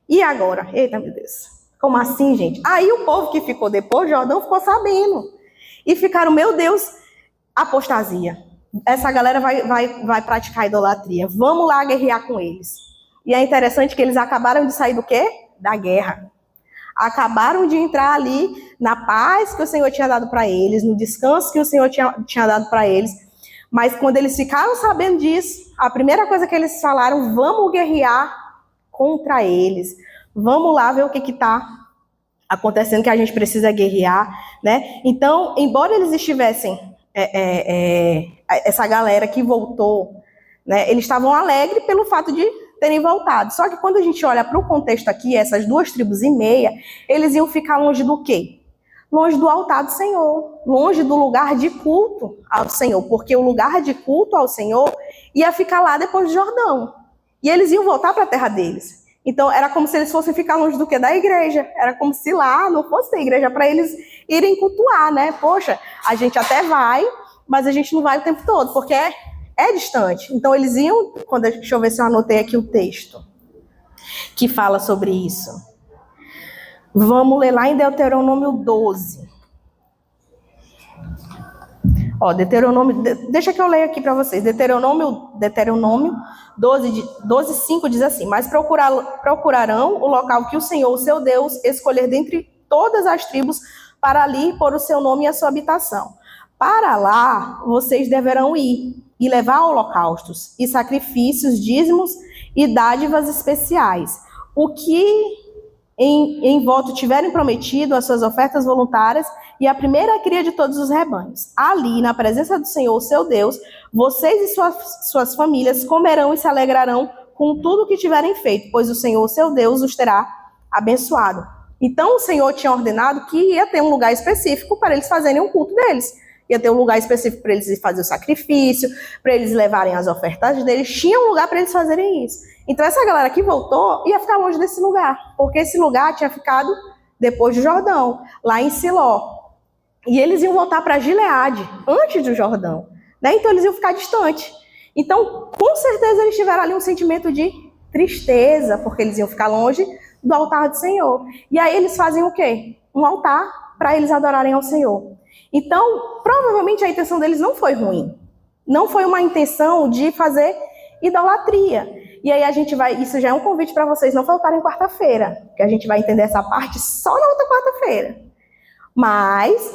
Speaker 1: E agora? Eita, meu Deus. Como assim, gente? Aí o povo que ficou depois de Jordão ficou sabendo. E ficaram, meu Deus, apostasia. Essa galera vai praticar idolatria. Vamos lá guerrear com eles. E é interessante que eles acabaram de sair do quê? Da guerra. Acabaram de entrar ali na paz que o Senhor tinha dado para eles, no descanso que o Senhor tinha dado para eles. Mas quando eles ficaram sabendo disso, a primeira coisa que eles falaram: vamos guerrear contra eles. Vamos lá ver o que está acontecendo, que a gente precisa guerrear, né? Então, embora eles estivessem, essa galera que voltou, né, eles estavam alegres pelo fato de terem voltado. Só que quando a gente olha para o contexto aqui, essas 2 tribos e meia, eles iam ficar longe do quê? Longe do altar do Senhor, longe do lugar de culto ao Senhor, porque o lugar de culto ao Senhor ia ficar lá depois do Jordão. E eles iam voltar para a terra deles. Então, era como se eles fossem ficar longe do que? Da igreja. Era como se lá não fosse a igreja para eles irem cultuar, né? Poxa, a gente até vai, mas a gente não vai o tempo todo, porque é distante. Então, eles iam... Deixa eu ver se eu anotei aqui o texto que fala sobre isso. Vamos ler lá em Deuteronômio 12. Ó, Deuteronômio, deixa que eu leio aqui para vocês. Deuteronômio 12:5 diz assim: mas procurarão o local que o Senhor, o seu Deus, escolher dentre todas as tribos para ali pôr o seu nome e a sua habitação. Para lá vocês deverão ir e levar holocaustos e sacrifícios, dízimos e dádivas especiais. O que em voto tiverem prometido, as suas ofertas voluntárias e a primeira cria de todos os rebanhos. Ali, na presença do Senhor, seu Deus, vocês e suas famílias comerão e se alegrarão com tudo o que tiverem feito, pois o Senhor, seu Deus, os terá abençoado. Então, o Senhor tinha ordenado que ia ter um lugar específico para eles fazerem o culto deles. Ia ter um lugar específico para eles fazerem o sacrifício, para eles levarem as ofertas deles. Tinha um lugar para eles fazerem isso. Então, essa galera que voltou ia ficar longe desse lugar, porque esse lugar tinha ficado depois do Jordão, lá em Siló. E eles iam voltar para Gileade, antes do Jordão, né? Então, eles iam ficar distantes. Então, com certeza eles tiveram ali um sentimento de tristeza, porque eles iam ficar longe do altar do Senhor. E aí eles fazem o quê? Um altar para eles adorarem ao Senhor. Então, provavelmente a intenção deles não foi ruim. Não foi uma intenção de fazer idolatria. E aí a gente vai, isso já é um convite para vocês não faltarem quarta-feira, que a gente vai entender essa parte só na outra quarta-feira. Mas,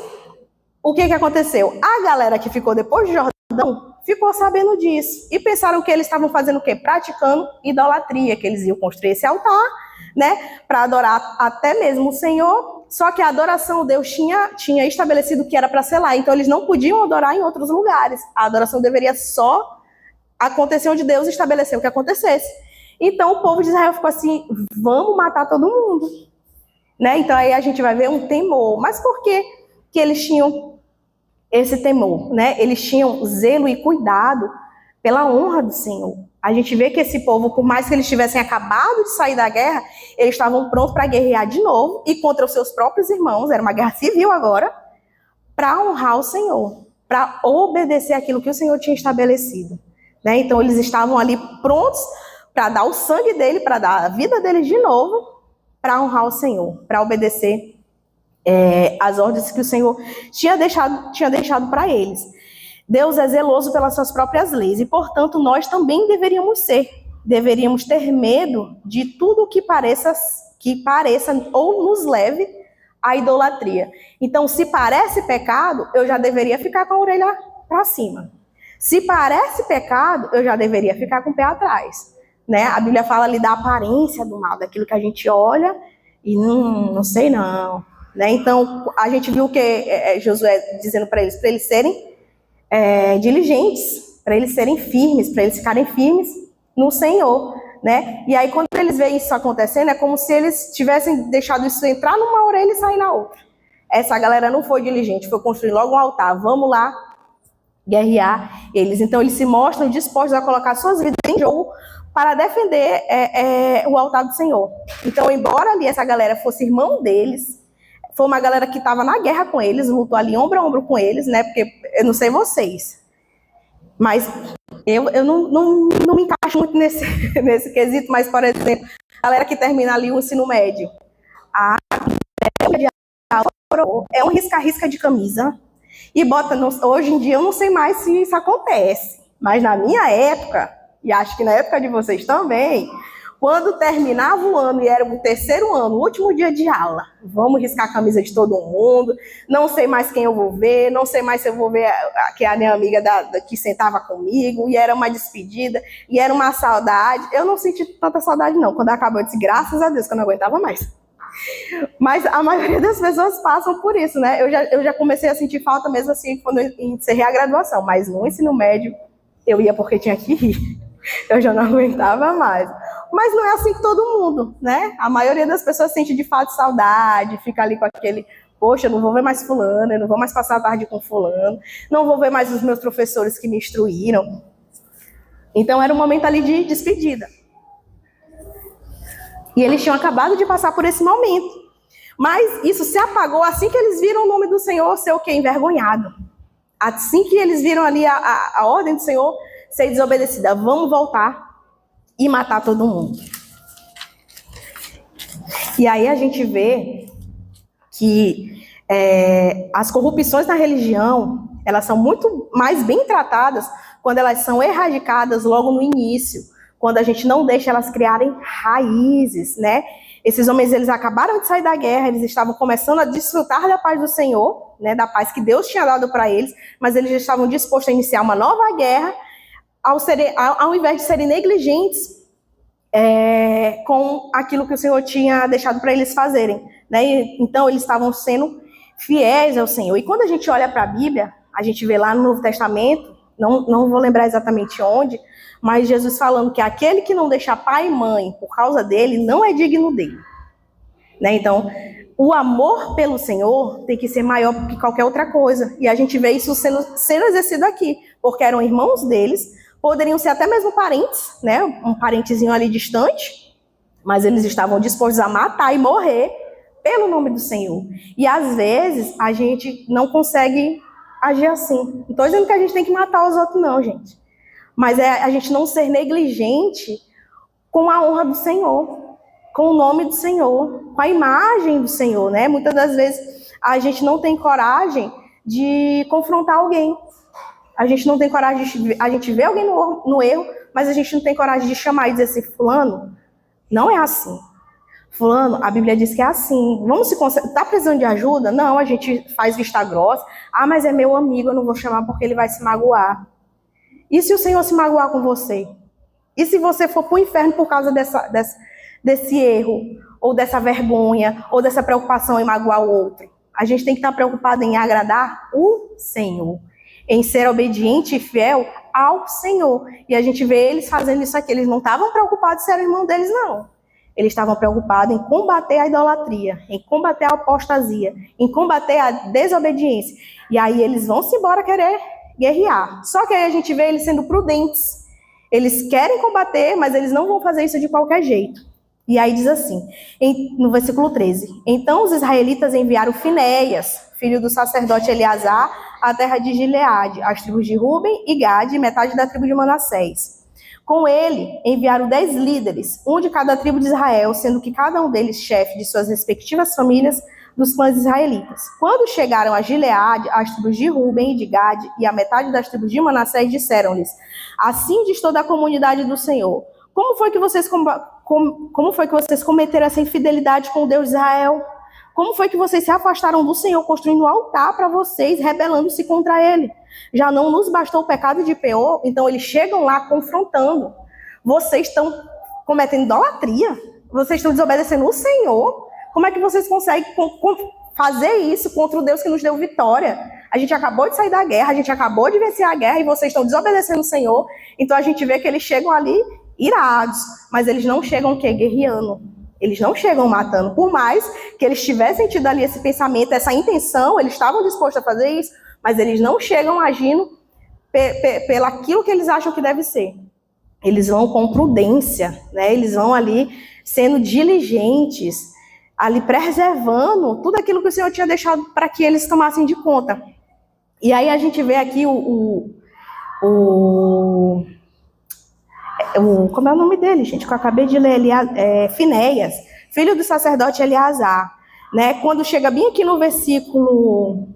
Speaker 1: o que aconteceu? A galera que ficou depois de Jordão ficou sabendo disso. E pensaram que eles estavam fazendo o quê? Praticando idolatria, que eles iam construir esse altar, né? Para adorar até mesmo o Senhor. Só que a adoração Deus tinha estabelecido que era para ser lá. Então eles não podiam adorar em outros lugares. A adoração deveria só acontecer onde Deus estabeleceu que acontecesse. Então o povo de Israel ficou assim, vamos matar todo mundo. Né? Então aí a gente vai ver um temor. Mas por que eles tinham esse temor? Né? Eles tinham zelo e cuidado pela honra do Senhor. A gente vê que esse povo, por mais que eles tivessem acabado de sair da guerra, eles estavam prontos para guerrear de novo e contra os seus próprios irmãos, era uma guerra civil agora, para honrar o Senhor, para obedecer aquilo que o Senhor tinha estabelecido. Né? Então eles estavam ali prontos para dar o sangue dele, para dar a vida deles de novo, para honrar o Senhor, para obedecer as ordens que o Senhor tinha deixado para eles. Deus é zeloso pelas suas próprias leis e, portanto, nós também deveríamos ser. Deveríamos ter medo de tudo que pareça ou nos leve à idolatria. Então, se parece pecado, eu já deveria ficar com a orelha para cima. Se parece pecado, eu já deveria ficar com o pé atrás. Né? A Bíblia fala ali da aparência do mal, daquilo que a gente olha e não sei não. Né? Então, a gente viu que Josué dizendo para eles serem diligentes, para eles serem firmes, para eles ficarem firmes no Senhor, né? E aí quando eles veem isso acontecendo, é como se eles tivessem deixado isso entrar numa orelha e sair na outra. Essa galera não foi diligente, foi construir logo um altar, vamos lá guerrear eles. Então eles se mostram dispostos a colocar suas vidas em jogo para defender o altar do Senhor. Então, embora ali essa galera fosse irmão deles, foi uma galera que estava na guerra com eles, lutou ali ombro a ombro com eles, né? Porque eu não sei vocês, mas eu não me encaixo muito nesse quesito, mas, por exemplo, a galera que termina ali o ensino médio, é um risca-risca de camisa e bota, hoje em dia eu não sei mais se isso acontece, mas na minha época, e acho que na época de vocês também, quando terminava o ano e era o terceiro ano, o último dia de aula, vamos riscar a camisa de todo mundo, não sei mais quem eu vou ver, não sei mais se eu vou ver que é a minha amiga que sentava comigo, e era uma despedida, e era uma saudade. Eu não senti tanta saudade não, quando acabou eu disse, graças a Deus, que eu não aguentava mais. Mas a maioria das pessoas passam por isso, né? Eu já comecei a sentir falta mesmo assim, quando eu encerrei a graduação, mas no ensino médio eu ia porque tinha que ir. Eu já não aguentava mais. Mas não é assim com todo mundo, né? A maioria das pessoas sente de fato saudade, fica ali com aquele, poxa, eu não vou ver mais fulano, eu não vou mais passar a tarde com fulano, não vou ver mais os meus professores que me instruíram. Então era um momento ali de despedida. E eles tinham acabado de passar por esse momento. Mas isso se apagou assim que eles viram o nome do Senhor ser o quê? Envergonhado. Assim que eles viram ali a ordem do Senhor ser desobedecida, vamos voltar e matar todo mundo. E aí a gente vê que as corrupções na religião, elas são muito mais bem tratadas quando elas são erradicadas logo no início, quando a gente não deixa elas criarem raízes, né? Esses homens, eles acabaram de sair da guerra, eles estavam começando a desfrutar da paz do Senhor, né, da paz que Deus tinha dado para eles, mas eles já estavam dispostos a iniciar uma nova guerra, ao invés de serem negligentes com aquilo que o Senhor tinha deixado para eles fazerem. Né? Então, eles estavam sendo fiéis ao Senhor. E quando a gente olha para a Bíblia, a gente vê lá no Novo Testamento, não vou lembrar exatamente onde, mas Jesus falando que aquele que não deixa pai e mãe por causa dele, não é digno dele. Né? Então, o amor pelo Senhor tem que ser maior que qualquer outra coisa. E a gente vê isso sendo exercido aqui, porque eram irmãos deles, poderiam ser até mesmo parentes, né? Um parentezinho ali distante, mas eles estavam dispostos a matar e morrer pelo nome do Senhor. E às vezes a gente não consegue agir assim. Não estou dizendo que a gente tem que matar os outros, não, gente. mas é a gente não ser negligente com a honra do Senhor, com o nome do Senhor, com a imagem do Senhor, né? Muitas das vezes a gente não tem coragem de confrontar alguém. A gente não tem coragem a gente vê alguém no erro, mas a gente não tem coragem de chamar e dizer assim, fulano, não é assim. Fulano, a Bíblia diz que é assim. Vamos se concentrar. Tá precisando de ajuda? Não, a gente faz vista grossa. Ah, mas é meu amigo, eu não vou chamar porque ele vai se magoar. E se o Senhor se magoar com você? E se você for para o inferno por causa desse erro, ou dessa vergonha, ou dessa preocupação em magoar o outro? A gente tem que estar preocupado em agradar o Senhor, em ser obediente e fiel ao Senhor. E a gente vê eles fazendo isso aqui. Eles não estavam preocupados se era o irmão deles, não. Eles estavam preocupados em combater a idolatria, em combater a apostasia, em combater a desobediência. E aí eles vão-se embora querer guerrear. Só que aí a gente vê eles sendo prudentes. Eles querem combater, mas eles não vão fazer isso de qualquer jeito. E aí diz assim, no versículo 13: Então os israelitas enviaram Finéias, filho do sacerdote Eleazar, à terra de Gileade, as tribos de Ruben e Gade, e metade da tribo de Manassés. Com ele enviaram 10 líderes, um de cada tribo de Israel, sendo que cada um deles chefe de suas respectivas famílias dos clãs israelitas. Quando chegaram a Gileade, as tribos de Ruben e de Gade e a metade das tribos de Manassés disseram-lhes: Assim diz toda a comunidade do Senhor: Como foi que vocês cometeram essa infidelidade com o Deus de Israel? Como foi que vocês se afastaram do Senhor, construindo um altar para vocês, rebelando-se contra ele? Já não nos bastou o pecado de Peor? Então eles chegam lá confrontando. Vocês estão cometendo idolatria? Vocês estão desobedecendo o Senhor? Como é que vocês conseguem fazer isso contra o Deus que nos deu vitória? A gente acabou de sair da guerra, a gente acabou de vencer a guerra e vocês estão desobedecendo o Senhor. Então a gente vê que eles chegam ali irados, mas eles não chegam guerreando. Eles não chegam matando. Por mais que eles tivessem tido ali esse pensamento, essa intenção, eles estavam dispostos a fazer isso, mas eles não chegam agindo pelaquilo que eles acham que deve ser. Eles vão com prudência, né? Eles vão ali sendo diligentes, ali preservando tudo aquilo que o Senhor tinha deixado para que eles tomassem de conta. E aí a gente vê aqui como é o nome dele, gente? Que eu acabei de ler, Finéias, filho do sacerdote Eleazar, né? Quando chega bem aqui no versículo,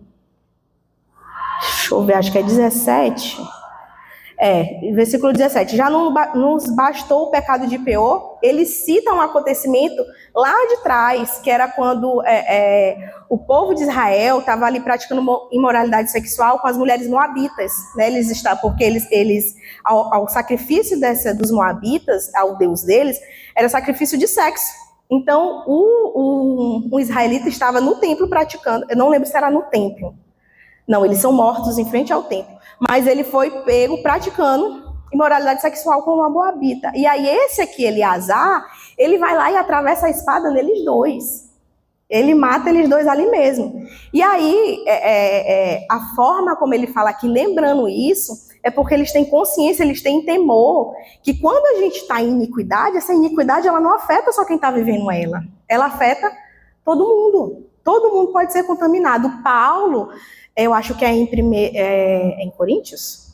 Speaker 1: deixa eu ver, acho que é 17. Versículo 17. Já não nos bastou o pecado de Peor. Eles citam um acontecimento lá de trás, que era quando o povo de Israel estava ali praticando imoralidade sexual com as mulheres moabitas, né? Porque eles ao sacrifício dos moabitas, ao Deus deles, era sacrifício de sexo. Então, o israelita estava no templo praticando, eu não lembro se era no templo. Não, eles são mortos em frente ao templo. Mas ele foi pego praticando imoralidade sexual com uma moabita. E aí esse aqui, Eleazar, ele vai lá e atravessa a espada neles dois. Ele mata eles dois ali mesmo. E aí, a forma como ele fala aqui, lembrando isso, é porque eles têm consciência, eles têm temor, que quando a gente está em iniquidade, essa iniquidade ela não afeta só quem está vivendo ela. Ela afeta todo mundo. Todo mundo pode ser contaminado. Paulo, eu acho que é em Coríntios?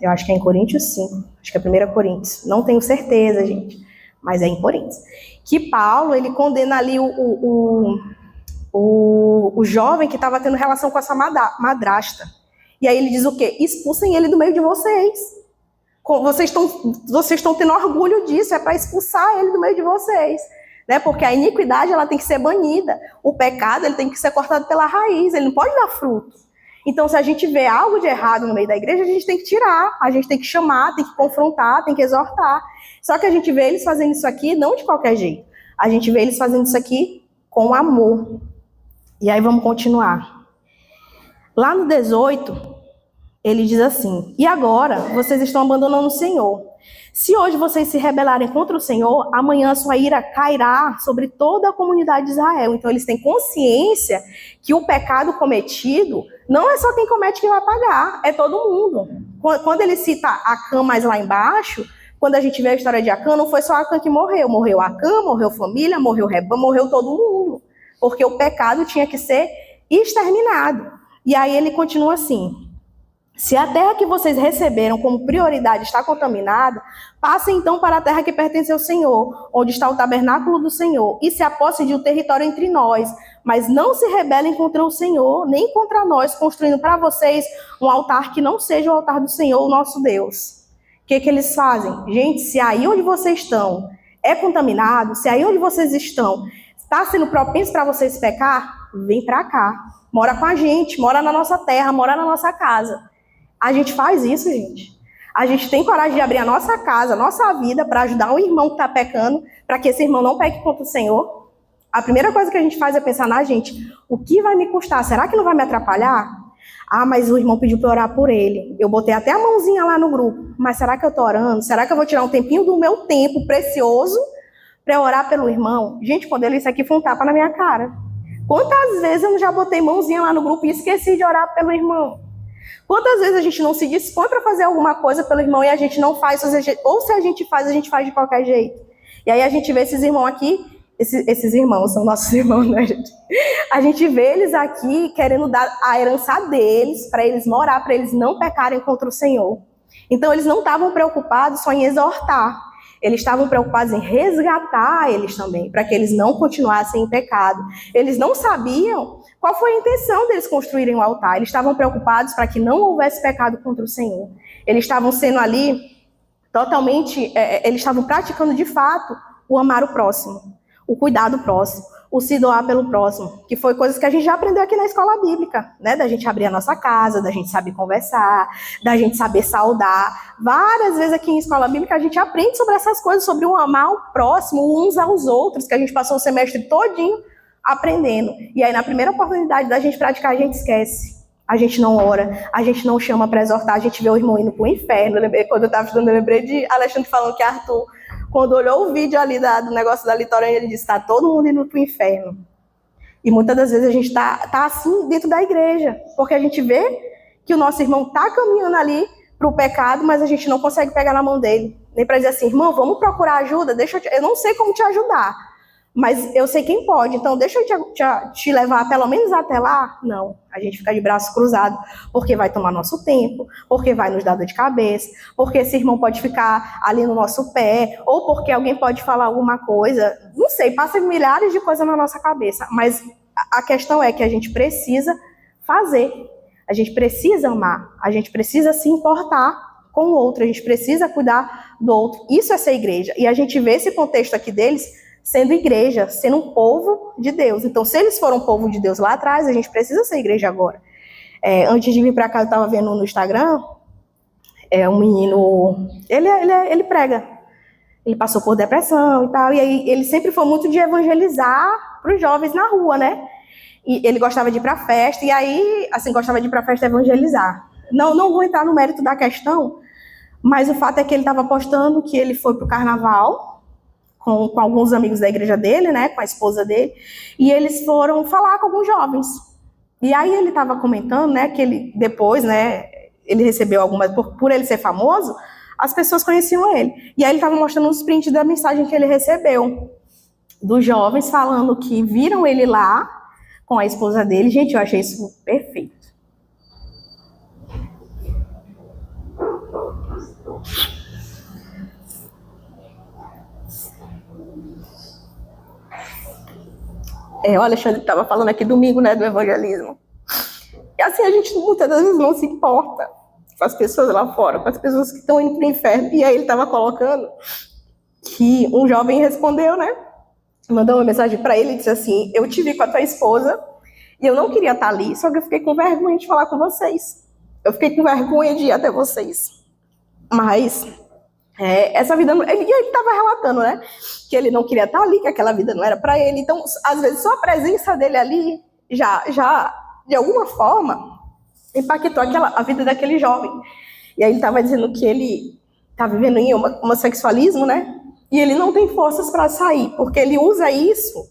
Speaker 1: Eu acho que é em Coríntios 5. Acho que é 1 Coríntios. Não tenho certeza, gente. Mas é em Coríntios. Que Paulo, ele condena ali o jovem que estava tendo relação com essa madrasta. E aí ele diz o quê? Expulsem ele do meio de vocês. Vocês estão tendo orgulho disso. É para expulsar ele do meio de vocês. Né? Porque a iniquidade ela tem que ser banida. O pecado ele tem que ser cortado pela raiz. Ele não pode dar fruto. Então, se a gente vê algo de errado no meio da igreja, a gente tem que tirar, a gente tem que chamar, tem que confrontar, tem que exortar. Só que a gente vê eles fazendo isso aqui não de qualquer jeito. A gente vê eles fazendo isso aqui com amor. E aí vamos continuar. Lá no 18, ele diz assim: E agora vocês estão abandonando o Senhor. Se hoje vocês se rebelarem contra o Senhor, amanhã sua ira cairá sobre toda a comunidade de Israel. Então eles têm consciência que o pecado cometido não é só quem comete que vai pagar, é todo mundo. Quando ele cita Acã mais lá embaixo, quando a gente vê a história de Acã, não foi só Acã que morreu. Morreu Acã, morreu família, morreu rebanho, morreu todo mundo. Porque o pecado tinha que ser exterminado. E aí ele continua assim: Se a terra que vocês receberam como prioridade está contaminada, passem então para a terra que pertence ao Senhor, onde está o tabernáculo do Senhor, e se apossem de um território entre nós. Mas não se rebelem contra o Senhor, nem contra nós, construindo para vocês um altar que não seja o altar do Senhor, o nosso Deus. O que eles fazem? Gente, se aí onde vocês estão é contaminado, se aí onde vocês estão está sendo propenso para vocês pecar, vem para cá. Mora com a gente, mora na nossa terra, mora na nossa casa. A gente faz isso, gente. A gente tem coragem de abrir a nossa casa, a nossa vida, para ajudar um irmão que está pecando, para que esse irmão não peque contra o Senhor. A primeira coisa que a gente faz é pensar na gente. O que vai me custar? Será que não vai me atrapalhar? Ah, mas o irmão pediu para orar por ele. Eu botei até a mãozinha lá no grupo. Mas será que eu estou orando? Será que eu vou tirar um tempinho do meu tempo precioso para orar pelo irmão? Gente, quando ele isso aqui foi um tapa na minha cara. Quantas vezes eu já botei mãozinha lá no grupo e esqueci de orar pelo irmão? Quantas vezes a gente não se dispõe para fazer alguma coisa pelo irmão e a gente não faz, ou se a gente faz de qualquer jeito. E aí a gente vê esses irmãos aqui, esses irmãos são nossos irmãos, né, gente? A gente vê eles aqui querendo dar a herança deles, para eles morar, para eles não pecarem contra o Senhor. Então eles não estavam preocupados só em exortar, eles estavam preocupados em resgatar eles também, para que eles não continuassem em pecado. Eles não sabiam qual foi a intenção deles construírem o altar. Eles estavam preocupados para que não houvesse pecado contra o Senhor. Eles estavam sendo ali totalmente, eles estavam praticando de fato o amar o próximo, o cuidar do próximo, o se doar pelo próximo, que foi coisas que a gente já aprendeu aqui na escola bíblica, né? Da gente abrir a nossa casa, da gente saber conversar, da gente saber saudar. Várias vezes aqui em escola bíblica a gente aprende sobre essas coisas, sobre o amar o próximo, uns aos outros, que a gente passou o semestre todinho aprendendo. E aí na primeira oportunidade da gente praticar, a gente esquece. A gente não ora, a gente não chama para exortar, a gente vê o irmão indo para o inferno. Quando eu estava estudando, eu lembrei de Alexandre falando que Arthur, quando olhou o vídeo ali do negócio da litorânea, ele disse, está todo mundo indo para o inferno. E muitas das vezes a gente tá assim dentro da igreja, porque a gente vê que o nosso irmão está caminhando ali para o pecado, mas a gente não consegue pegar na mão dele. Nem para dizer assim, irmão, vamos procurar ajuda, eu não sei como te ajudar, mas eu sei quem pode, então deixa eu te levar pelo menos até lá. Não, a gente fica de braços cruzados, porque vai tomar nosso tempo, porque vai nos dar dor de cabeça, porque esse irmão pode ficar ali no nosso pé, ou porque alguém pode falar alguma coisa, não sei, passa milhares de coisas na nossa cabeça, mas a questão é que a gente precisa fazer, a gente precisa amar, a gente precisa se importar com o outro, a gente precisa cuidar do outro. Isso é ser igreja, e a gente vê esse contexto aqui deles sendo igreja, sendo um povo de Deus. Então, se eles foram um povo de Deus lá atrás, a gente precisa ser igreja agora. Antes de vir para cá, eu estava vendo no Instagram, um menino, ele prega, ele passou por depressão e tal, e aí ele sempre foi muito de evangelizar para os jovens na rua, né? E ele gostava de ir para festa, e aí, assim, gostava de ir para festa evangelizar. Não vou entrar no mérito da questão, mas o fato é que ele estava postando que ele foi para o carnaval, com alguns amigos da igreja dele, né, com a esposa dele, e eles foram falar com alguns jovens. E aí ele estava comentando, né, que ele depois, né, ele recebeu algumas, por ele ser famoso, as pessoas conheciam ele. E aí ele estava mostrando uns prints da mensagem que ele recebeu, dos jovens falando que viram ele lá com a esposa dele. Gente, eu achei isso perfeito. O Alexandre estava falando aqui domingo, né, do evangelismo. E assim, a gente muitas das vezes não se importa com as pessoas lá fora, com as pessoas que estão indo para o inferno. E aí ele estava colocando que um jovem respondeu, né, mandou uma mensagem para ele e disse assim, eu te vi com a tua esposa e eu não queria estar ali, só que eu fiquei com vergonha de falar com vocês. Eu fiquei com vergonha de ir até vocês. Mas essa vida, ele estava relatando, né, que ele não queria estar ali, que aquela vida não era para ele. Então, às vezes, só a presença dele ali já de alguma forma impactou a vida daquele jovem. E aí ele estava dizendo que ele está vivendo em homossexualismo, né, e ele não tem forças para sair, porque ele usa isso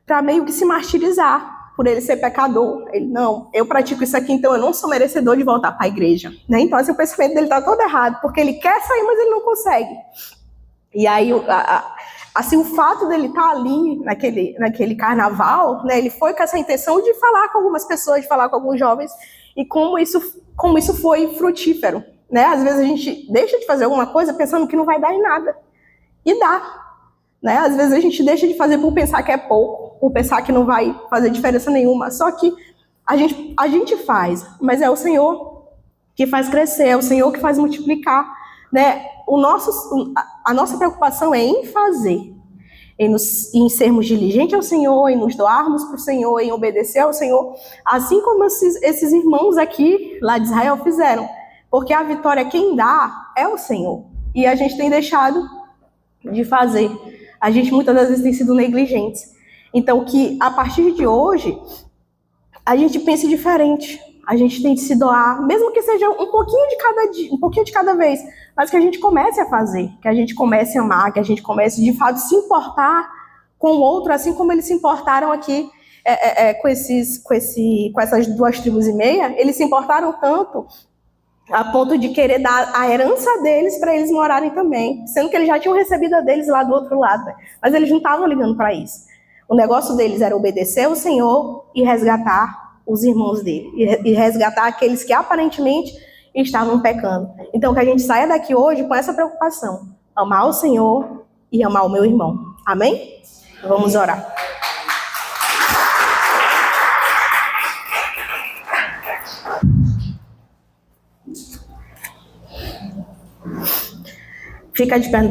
Speaker 1: para meio que se martirizar por ele ser pecador. Ele, não, eu pratico isso aqui, então eu não sou merecedor de voltar para a igreja, né? Então, assim, o pensamento dele está todo errado, porque ele quer sair, mas ele não consegue. E aí, assim, o fato dele estar ali naquele carnaval, né, ele foi com essa intenção de falar com algumas pessoas, de falar com alguns jovens, e como isso foi frutífero, né? Às vezes a gente deixa de fazer alguma coisa pensando que não vai dar em nada, e dá, né? Às vezes a gente deixa de fazer por pensar que é pouco, por pensar que não vai fazer diferença nenhuma, só que a gente faz, mas é o Senhor que faz crescer, é o Senhor que faz multiplicar, né? A nossa preocupação é em fazer, em sermos diligentes ao Senhor, em nos doarmos para o Senhor, em obedecer ao Senhor, assim como esses irmãos aqui, lá de Israel, fizeram. Porque a vitória quem dá é o Senhor. E a gente tem deixado de fazer. A gente muitas das vezes tem sido negligentes. Então, que a partir de hoje, a gente pense diferente. A gente tem de se doar, mesmo que seja um pouquinho de cada dia, um pouquinho de cada vez, mas que a gente comece a fazer, que a gente comece a amar, que a gente comece de fato se importar com o outro, assim como eles se importaram aqui com essas 2,5 tribos. Eles se importaram tanto a ponto de querer dar a herança deles para eles morarem também, sendo que eles já tinham recebido a deles lá do outro lado, né? Mas eles não estavam ligando para isso. O negócio deles era obedecer ao Senhor e resgatar os irmãos dele, e resgatar aqueles que aparentemente estavam pecando. Então, que a gente saia daqui hoje com essa preocupação, amar o Senhor e amar o meu irmão. Amém? Vamos orar. Fica de pé.